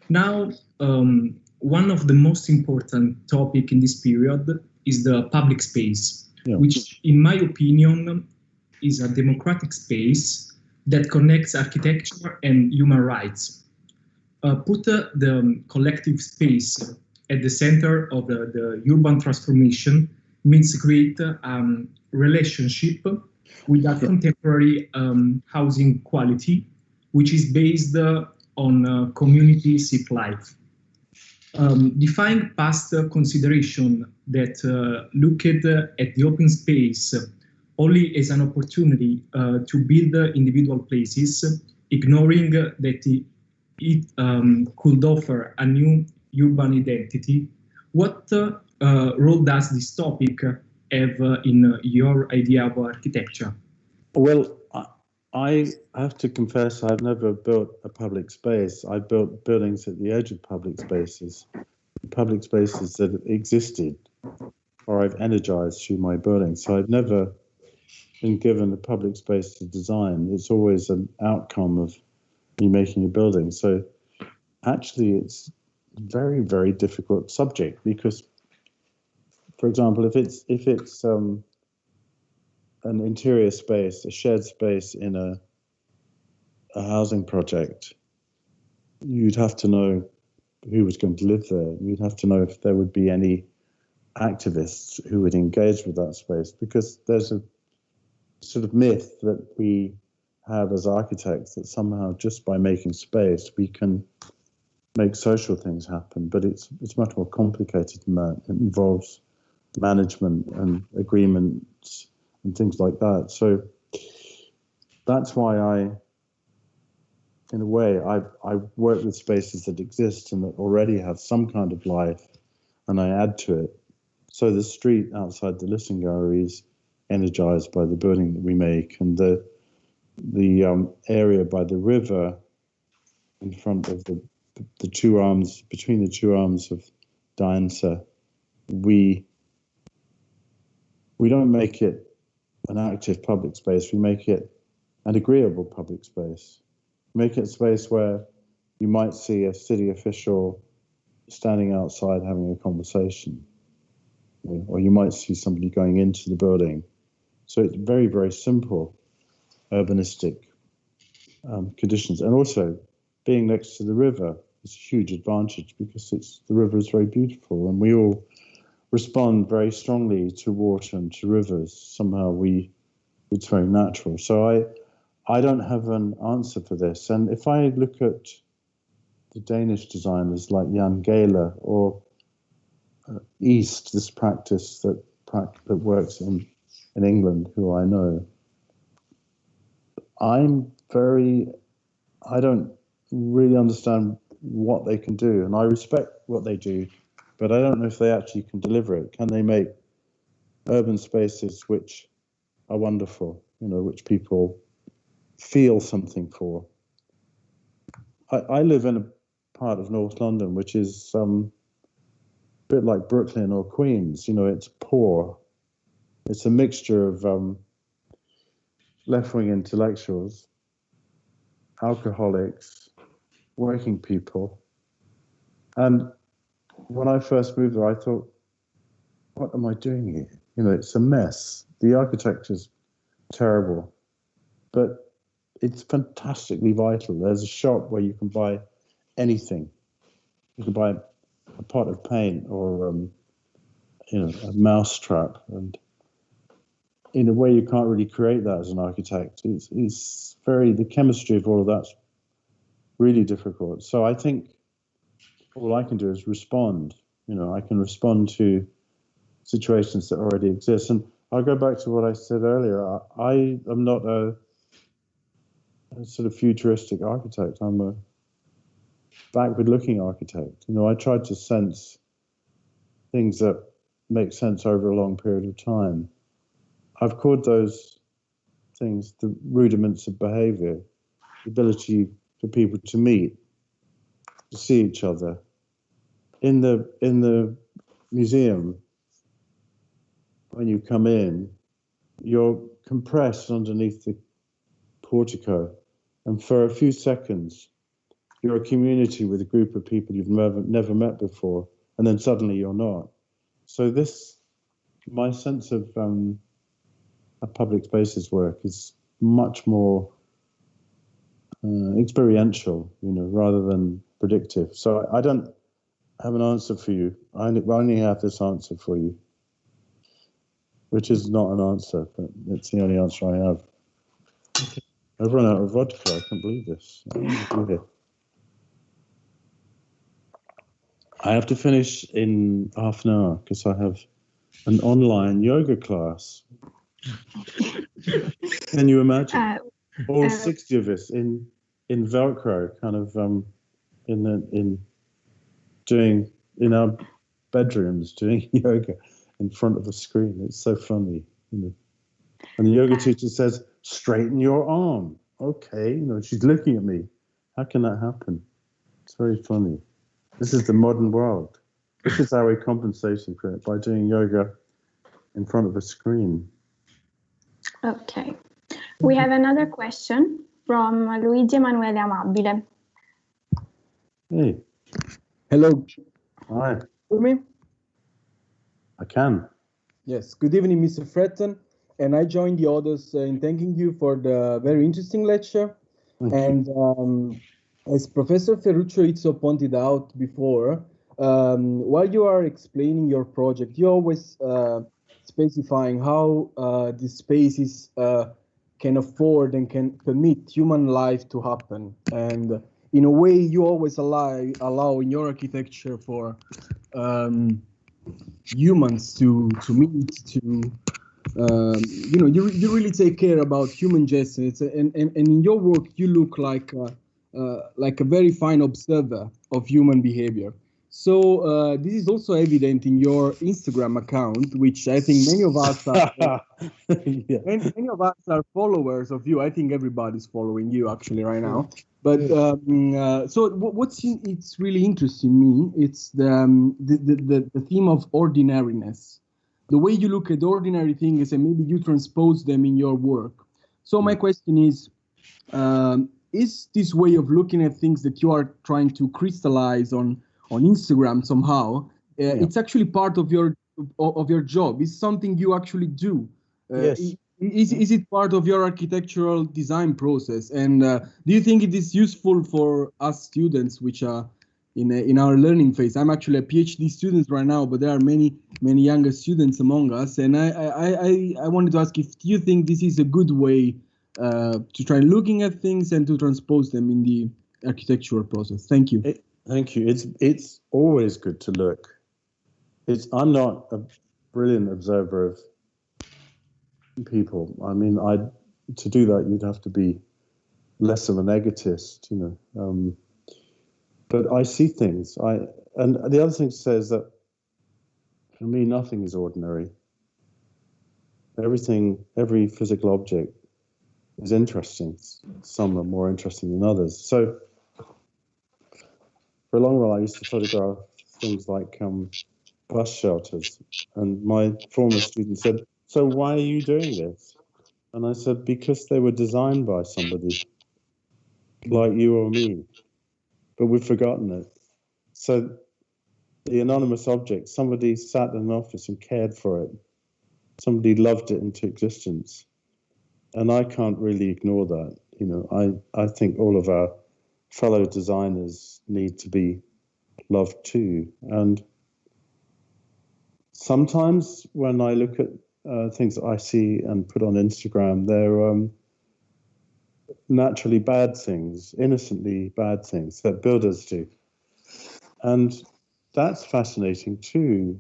Now, one of the most important topic in this period is the public space, yeah. Which, in my opinion, is a democratic space that connects architecture and human rights. Put the collective space at the center of the urban transformation means create a relationship with a contemporary housing quality, which is based on community civic life. Define past consideration that looked at the open space only as an opportunity to build individual places, ignoring that it could offer a new urban identity. What role does this topic have in your idea of architecture? Well, I have to confess I've never built a public space. I built buildings at the edge of public spaces that existed or I've energized through my building. So I've never been given a public space to design. It's always an outcome of me making a building. So actually it's a very, very difficult subject because, for example, if it's an interior space, a shared space in a housing project, you'd have to know who was going to live there. You'd have to know if there would be any activists who would engage with that space, because there's a sort of myth that we have as architects that somehow just by making space we can make social things happen, but it's much more complicated than that. It involves management and agreements and things like that. So that's why in a way, I work with spaces that exist and that already have some kind of life, and I add to it. So the street outside the Listening Gallery is energized by the building that we make, and the area by the river in front of the two arms, between the two arms of Deinze, we don't make it an active public space. We make it an agreeable public space. Make it a space where you might see a city official standing outside having a conversation, or you might see somebody going into the building. So it's very, very simple urbanistic conditions. And also being next to the river is a huge advantage because the river is very beautiful, and we all respond very strongly to water and to rivers. Somehow it's very natural. So I don't have an answer for this. And if I look at the Danish designers like Jan Gehler or East, this practice that works in England, who I know, I don't really understand what they can do, and I respect what they do, but I don't know if they actually can deliver it. Can they make urban spaces which are wonderful, which people feel something for? I live in a part of North London which is a bit like Brooklyn or Queens. It's poor. It's a mixture of left-wing intellectuals, alcoholics, working people, And when I first moved there, I thought, what am I doing here? You know, it's a mess. The architecture's terrible, but it's fantastically vital. There's a shop where you can buy anything. You can buy a pot of paint or, a mouse trap. And in a way, you can't really create that as an architect. It's the chemistry of all of that's really difficult. So I think all I can do is respond. You know, I can respond to situations that already exist. And I'll go back to what I said earlier. I am not a sort of futuristic architect. I'm a backward-looking architect. You know, I try to sense things that make sense over a long period of time. I've called those things the rudiments of behavior, the ability for people to meet, to see each other. In the museum, when you come in, you're compressed underneath the portico, and for a few seconds, you're a community with a group of people you've never met before, and then suddenly you're not. So my sense of public spaces work is much more experiential, you know, rather than predictive. So I don't have an answer for you. I only have this answer for you, which is not an answer, but it's the only answer I have. Okay. I've run out of vodka. I can't believe this. I have to finish in half an hour because I have an online yoga class. Can you imagine? All 60 of us in Velcro, kind of in our bedrooms doing yoga in front of a screen. It's so funny, you know. And the yoga teacher says, "Straighten your arm." Okay, you know, she's looking at me. How can that happen? It's very funny. This is the modern world. This is how we compensate for it, by doing yoga in front of a screen. Okay. We have another question from Luigi Emanuele Amabile. Hey. Hello. Hi. Hear me? I can. Yes. Good evening, Mr. Fretton. And I join the others in thanking you for the very interesting lecture. And as Professor Ferruccio Izzo pointed out before, while you are explaining your project, you're always specifying how the spaces can afford and can permit human life to happen. And in a way, you always allow in your architecture for humans to meet, to you really take care about human gestures, and in your work you look like a very fine observer of human behavior. So this is also evident in your Instagram account, which I think many of us are Yeah. many of us are followers of you. I think everybody's following you actually right now. But so it's really interesting me. It's the theme of ordinariness, the way you look at ordinary things and maybe you transpose them in your work. So my question is this way of looking at things that you are trying to crystallize on Instagram somehow, it's actually part of your job? It's something you actually do? Yes. Is it part of your architectural design process? And do you think it is useful for us students, which are in our learning phase? I'm actually a PhD student right now, but there are many younger students among us. And I wanted to ask if you think this is a good way to try looking at things and to transpose them in the architectural process. Thank you. Thank you. It's always good to look. I'm not a brilliant observer of people. I mean, to do that, you'd have to be less of an egotist, you know. But I see things. And the other thing to say is that for me, nothing is ordinary. Every physical object is interesting. Some are more interesting than others. So for a long while, I used to photograph things like bus shelters. And my former student said, "So why are you doing this?" And I said, "Because they were designed by somebody like you or me, but we've forgotten it." So the anonymous object, somebody sat in an office and cared for it. Somebody loved it into existence. And I can't really ignore that. You know, I think all of our fellow designers need to be loved too. And sometimes when I look at things that I see and put on Instagram, they're naturally bad things, innocently bad things that builders do. And that's fascinating too,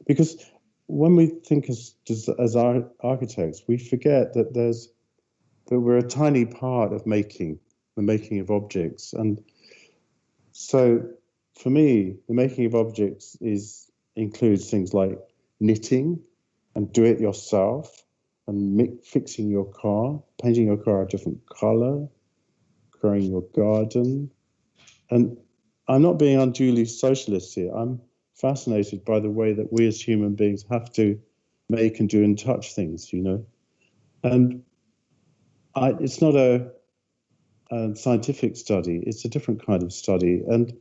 because when we think as architects, we forget that we're a tiny part of the making of objects. And so for me, the making of objects includes things like knitting and do it yourself, and fixing your car, painting your car a different color, growing your garden. And I'm not being unduly socialist here. I'm fascinated by the way that we as human beings have to make and do and touch things, you know. And it's not a scientific study, it's a different kind of study. And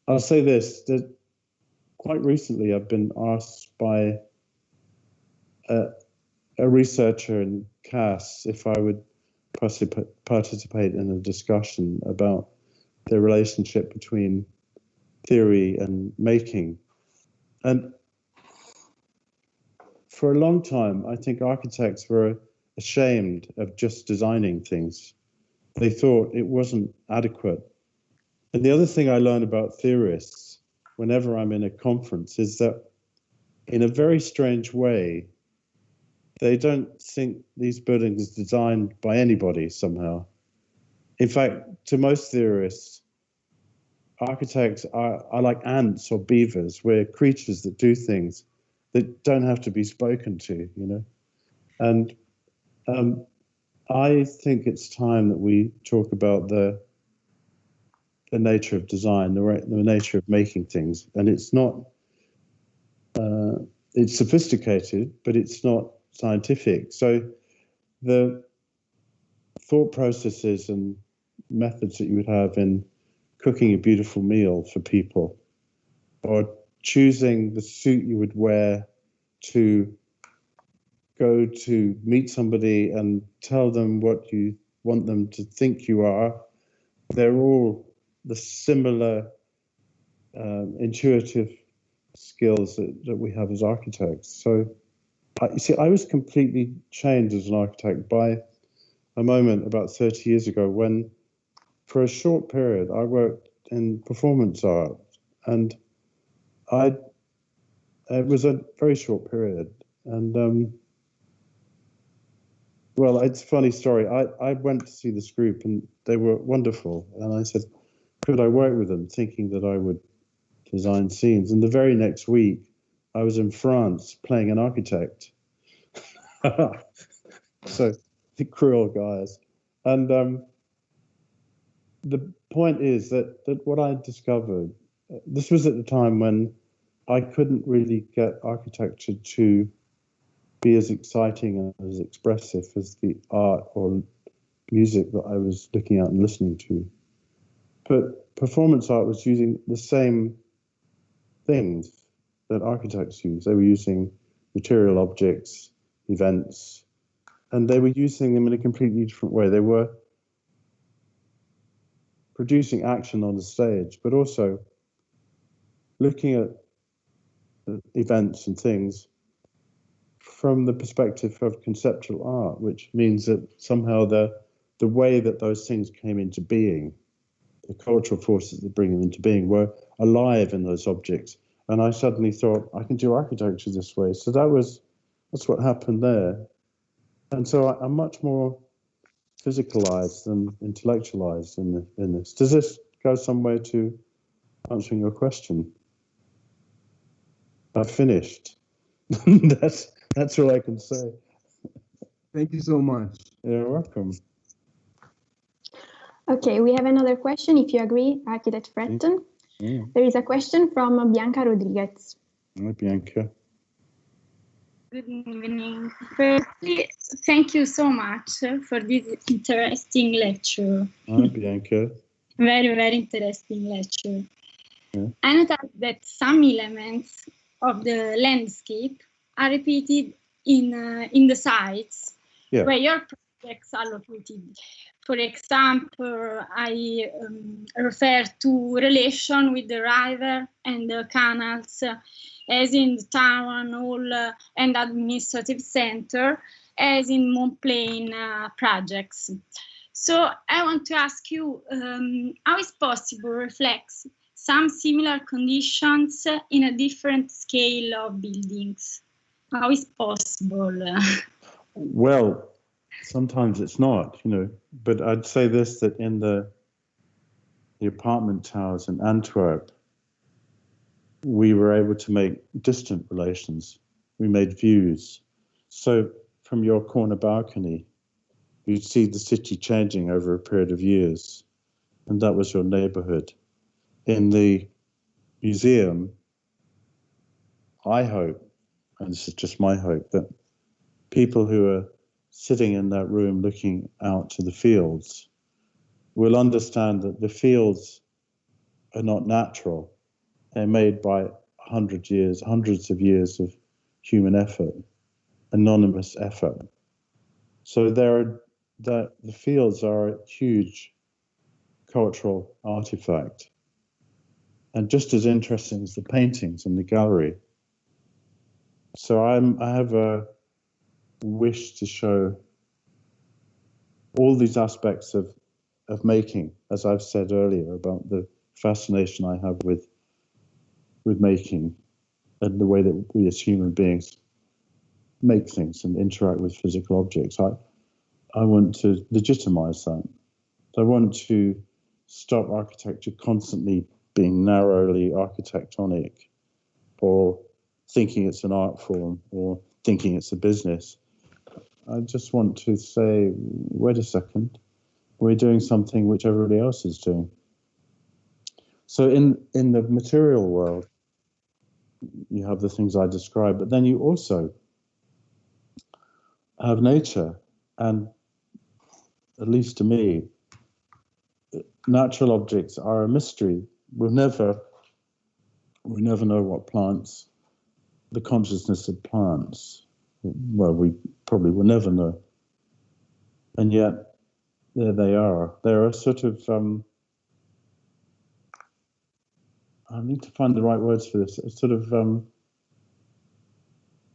I'll say this, that quite recently I've been asked by a researcher in CAS if I would participate in a discussion about the relationship between theory and making. And for a long time, I think architects were ashamed of just designing things. They thought it wasn't adequate. And the other thing I learn about theorists whenever I'm in a conference is that in a very strange way, they don't think these buildings are designed by anybody somehow. In fact, to most theorists, architects are like ants or beavers. We're creatures that do things that don't have to be spoken to, you know. And I think it's time that we talk about the nature of design, the nature of making things. And it's not, it's sophisticated, but it's not scientific. So the thought processes and methods that you would have in cooking a beautiful meal for people, or choosing the suit you would wear to go to meet somebody and tell them what you want them to think you are, they're all the similar intuitive skills that we have as architects. So you see, I was completely changed as an architect by a moment about 30 years ago when, for a short period, I worked in performance art, and it was a very short period. And well, it's a funny story. I went to see this group, and they were wonderful. And I said, could I work with them, thinking that I would design scenes? And the very next week, I was in France playing an architect. So the cruel guys. And the point is that what I discovered, this was at the time when I couldn't really get architecture to be as exciting and as expressive as the art or music that I was looking at and listening to. But performance art was using the same things that architects use. They were using material objects, events, and they were using them in a completely different way. They were producing action on the stage, but also looking at events and things from the perspective of conceptual art, which means that somehow the way that those things came into being, the cultural forces that bring them into being, were alive in those objects. And I suddenly thought, I can do architecture this way. So that's what happened there. And so I'm much more physicalized than intellectualized in this. Does this go somewhere to answering your question? I've finished. That's all I can say. Thank you so much. You're welcome. Okay, we have another question, if you agree, Architect Fretton. Yeah. There is a question from Bianca Rodriguez. Hi, Bianca. Good evening. Firstly, thank you so much for this interesting lecture. Hi, Bianca. Very, very interesting lecture. I noticed that some elements of the landscape are repeated in the sites where your projects are located. For example, I refer to relation with the river and the canals, as in the town hall and administrative center, as in Montplain projects. So I want to ask you, how is possible reflects some similar conditions in a different scale of buildings? How is possible? Well, sometimes it's not, but I'd say this, that in the apartment towers in Antwerp, we were able to make distant relations. We made views. So from your corner balcony, you'd see the city changing over a period of years, and that was your neighborhood. In the museum, I hope, and this is just my hope, that people who are sitting in that room looking out to the fields will understand that the fields are not natural. They're made by hundreds of years of human effort, anonymous effort. So the fields are a huge cultural artifact, and just as interesting as the paintings in the gallery. So I have a wish to show all these aspects of making, as I've said earlier, about the fascination I have with making and the way that we as human beings make things and interact with physical objects. I want to legitimize that. I want to stop architecture constantly being narrowly architectonic, or thinking it's an art form, or thinking it's a business. I just want to say, wait a second, we're doing something which everybody else is doing. So in the material world, you have the things I described, but then you also have nature, and at least to me, natural objects are a mystery. We'll never know what plants, the consciousness of plants, well, we probably will never know. And yet, there they are. They're a sort of, I need to find the right words for this, a sort of,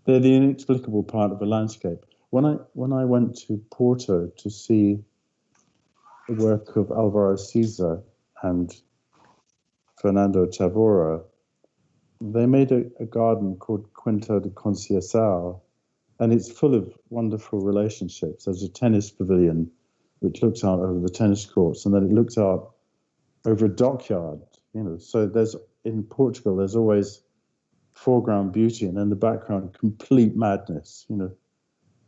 they're the inexplicable part of a landscape. When I went to Porto to see the work of Álvaro Siza and Fernando Tavora, they made a garden called Quinta de Conceição, and it's full of wonderful relationships. There's a tennis pavilion which looks out over the tennis courts, and then it looks out over a dockyard. So in Portugal, there's always foreground beauty, and in the background, complete madness.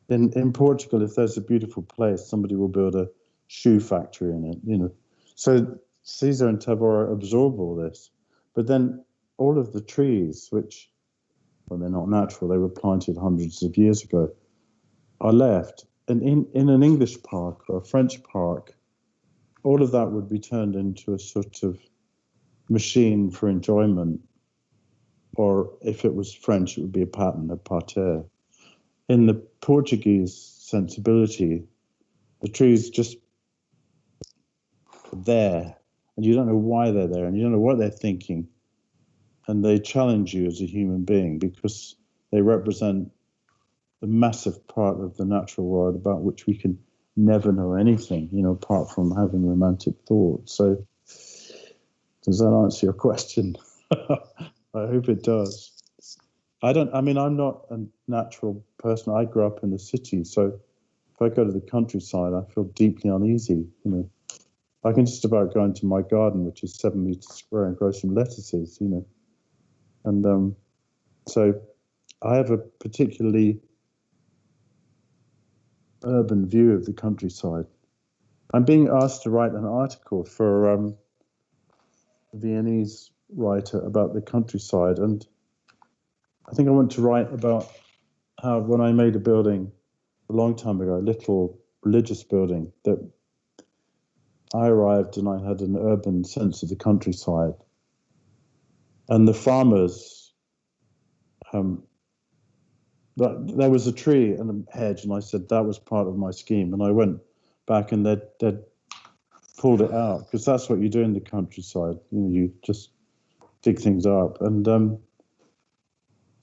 In Portugal, if there's a beautiful place, somebody will build a shoe factory in it. So Caesar and Tavora absorb all this, but then all of the trees, which, well, they're not natural, they were planted hundreds of years ago, are left. And in an English park or a French park, all of that would be turned into a sort of machine for enjoyment, or if it was French, it would be a pattern, a parterre. In the Portuguese sensibility, the trees just there, and you don't know why they're there, and you don't know what they're thinking, and they challenge you as a human being because they represent a massive part of the natural world about which we can never know anything, apart from having romantic thoughts. So does that answer your question? I hope it does. I'm not a natural person. I grew up in the city, so if I go to the countryside, I feel deeply uneasy. I can just about go into my garden, which is 7 meters square, and grow some lettuces, And so I have a particularly urban view of the countryside. I'm being asked to write an article for a Viennese writer about the countryside, and I think I want to write about how when I made a building a long time ago, a little religious building, that I arrived and I had an urban sense of the countryside. And the farmers, there was a tree and a hedge, and I said that was part of my scheme. And I went back and they'd pulled it out, because that's what you do in the countryside. You just dig things up. And so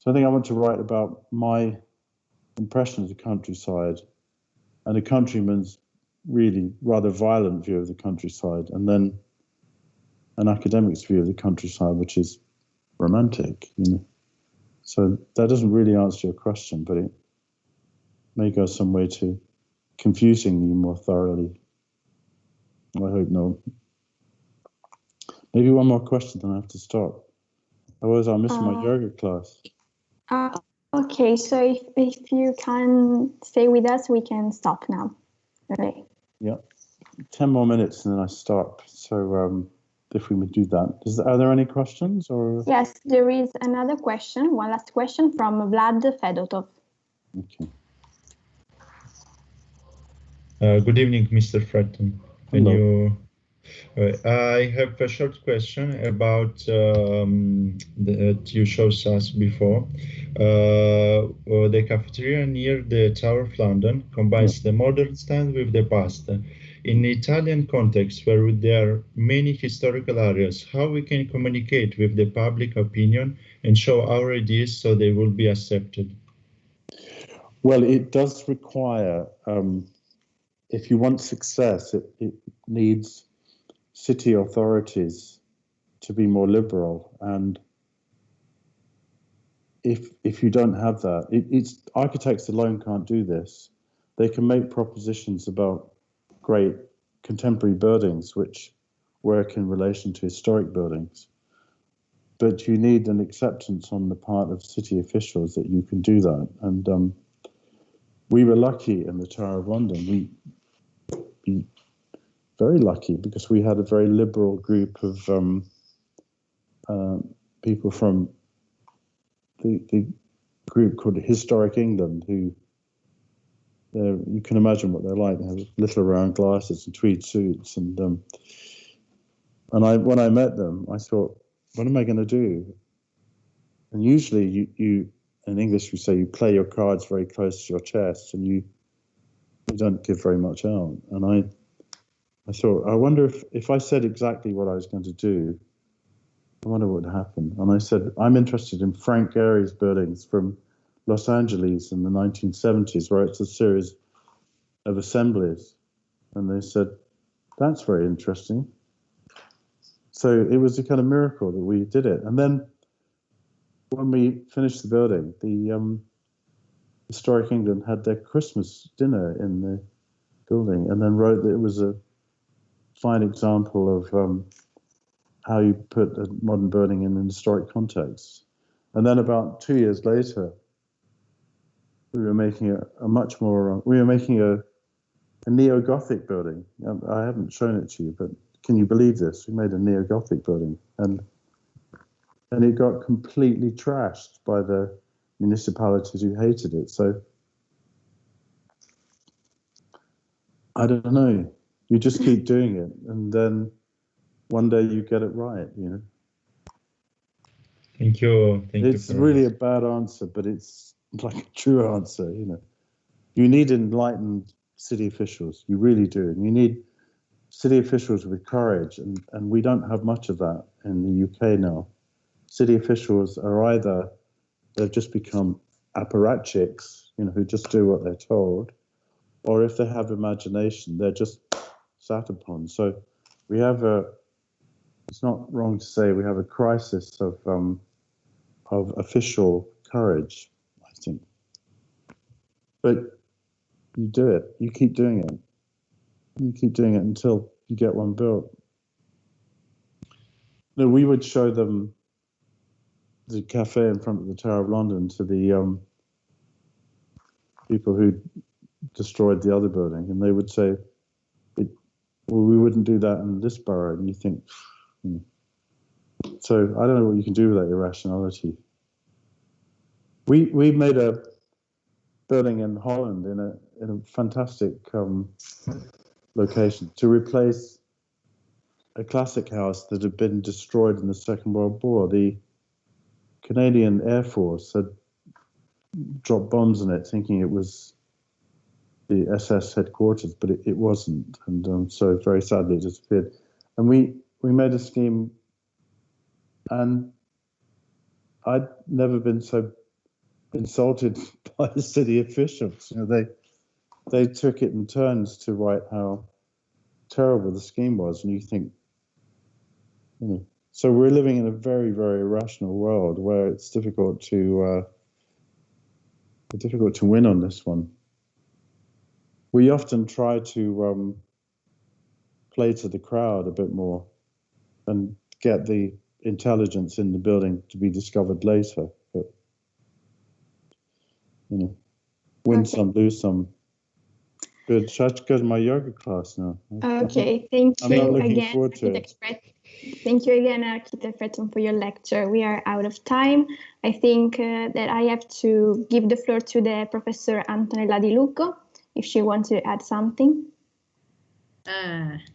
I think I want to write about my impression of the countryside and a countryman's really rather violent view of the countryside, and then an academic's view of the countryside, which is romantic. So that doesn't really answer your question, but it may go some way to confusing you more thoroughly. I hope not. Maybe one more question, then I have to stop. Otherwise, I'll miss my yoga class. Okay, so if you can stay with us, we can stop now. Okay. Yeah, 10 more minutes and then I stop. So if we would do that. Are there any questions? Or? Yes, there is another question, one last question from Vlad Fedotov. Okay. Good evening, Mr. Fretton. Hello. I have a short question about that you showed us before. The cafeteria near the Tower of London combines the modern stand with the past. In the Italian context, where there are many historical areas, how we can communicate with the public opinion and show our ideas so they will be accepted? Well, it does require, if you want success, it needs city authorities to be more liberal. And if you don't have that, it's architects alone can't do this. They can make propositions about great contemporary buildings which work in relation to historic buildings, but you need an acceptance on the part of city officials that you can do that. And we were lucky in the Tower of London. We very lucky, because we had a very liberal group of people from the group called Historic England, who you can imagine what they're like. They have little round glasses and tweed suits, and when I met them, I thought, what am I going to do? And usually, you in English we say you play your cards very close to your chest, and you don't give very much out. And I thought, I wonder if I said exactly what I was going to do, I wonder what would happen. And I said, I'm interested in Frank Gehry's buildings from Los Angeles in the 1970s, where it's a series of assemblies. And they said, that's very interesting. So it was a kind of miracle that we did it. And then when we finished the building, the Historic England had their Christmas dinner in the building, and then wrote that it was a fine example of how you put a modern building in an historic context. And then about 2 years later, we were making a neo-Gothic building. I haven't shown it to you, but can you believe this? We made a neo-Gothic building, and it got completely trashed by the municipalities who hated it. So I don't know. You just keep doing it, and then one day you get it right, Thank you. It's really a bad answer, but it's like a true answer, You need enlightened city officials. You really do. And you need city officials with courage, and we don't have much of that in the UK now. City officials are either, they've just become apparatchiks, who just do what they're told, or if they have imagination, they're just sat upon. So we have it's not wrong to say we have a crisis of official courage, I think. But you do it, you keep doing it. You keep doing it until you get one built. No, we would show them the cafe in front of the Tower of London to the people who destroyed the other building, and they would say, well, we wouldn't do that in this borough. And you think, So I don't know what you can do with that irrationality. We made a building in Holland in a fantastic location to replace a classic house that had been destroyed in the Second World War. The Canadian Air Force had dropped bombs on it, thinking it was the SS headquarters, but it wasn't, and so very sadly it disappeared. And we made a scheme, and I'd never been so insulted by the city officials. You know, they took it in turns to write how terrible the scheme was, and you think, you know, so we're living in a very, very irrational world where it's difficult to win on this one. We often try to play to the crowd a bit more and get the intelligence in the building to be discovered later. But, you know, win some, lose some. Good. Should I go to my yoga class now? Okay, thank you I'm not looking again, forward to it. Thank you again, Architect Fretton, for your lecture. We are out of time. I think that I have to give the floor to the Professor Antonella Di Luggo, if she wants to add something.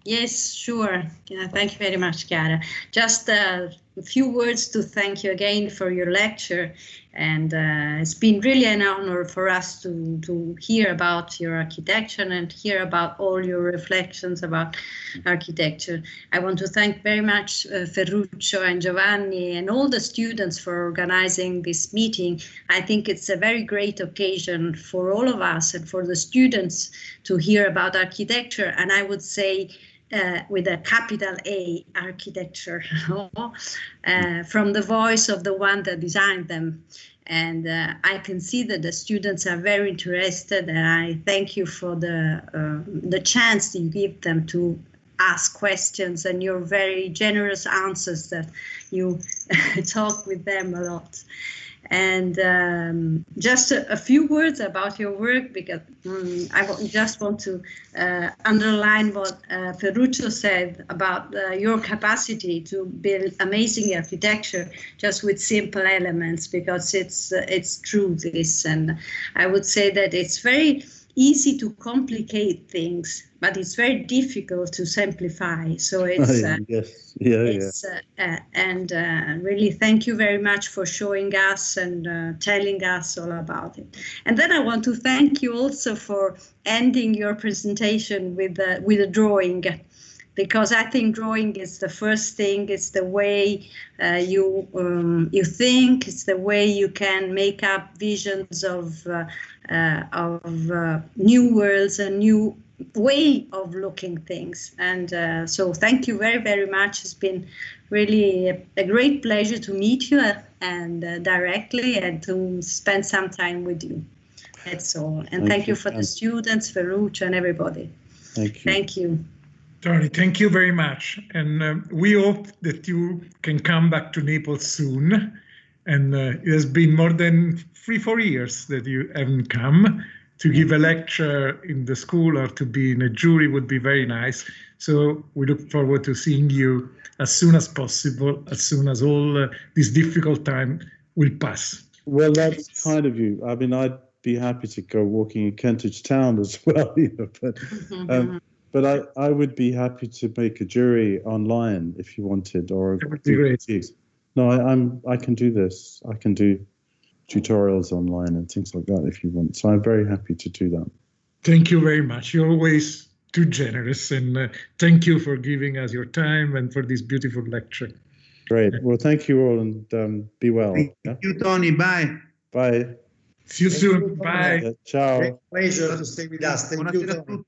Yes, sure. Thank you very much, Chiara. Just a few words to thank you again for your lecture. And it's been really an honor for us to hear about your architecture and hear about all your reflections about architecture. I want to thank very much Ferruccio and Giovanni and all the students for organizing this meeting. I think it's a very great occasion for all of us and for the students to hear about architecture. And I would say with a capital A, architecture, from the voice of the one that designed them. And I can see that the students are very interested, and I thank you for the chance you give them to ask questions and your very generous answers that you talk with them a lot. And just a few words about your work, because I just want to underline what Ferruccio said about your capacity to build amazing architecture just with simple elements, because it's true this. And I would say that it's very easy to complicate things, but it's very difficult to simplify. So it's and really thank you very much for showing us and telling us all about it. And then I want to thank you also for ending your presentation with a drawing, because I think drawing is the first thing. It's the way you think. It's the way you can make up visions of new worlds and new way of looking things. And so thank you very, very much. It's been really a great pleasure to meet you and directly and to spend some time with you. That's all. And thank you for the students, Ferruccio, and everybody. Thank you. Thank you. Tony, thank you very much. And we hope that you can come back to Naples soon. And it has been more than 3-4 years that you haven't come. To give a lecture in the school or to be in a jury would be very nice. So we look forward to seeing you as soon as possible, as soon as all this difficult time will pass. Well, that's kind of you. I mean, I'd be happy to go walking in Kentish Town as well, you know, but I would be happy to make a jury online if you wanted, or that would be great. No, I can do this. I can do tutorials online and things like that if you want. So I'm very happy to do that. Thank you very much. You're always too generous, and thank you for giving us your time and for this beautiful lecture. Great. Well, thank you all, and be well. Thank you, Tony. Bye. Bye. See you soon. Bye. Ciao. Great pleasure to stay with us. Thank you, Tony.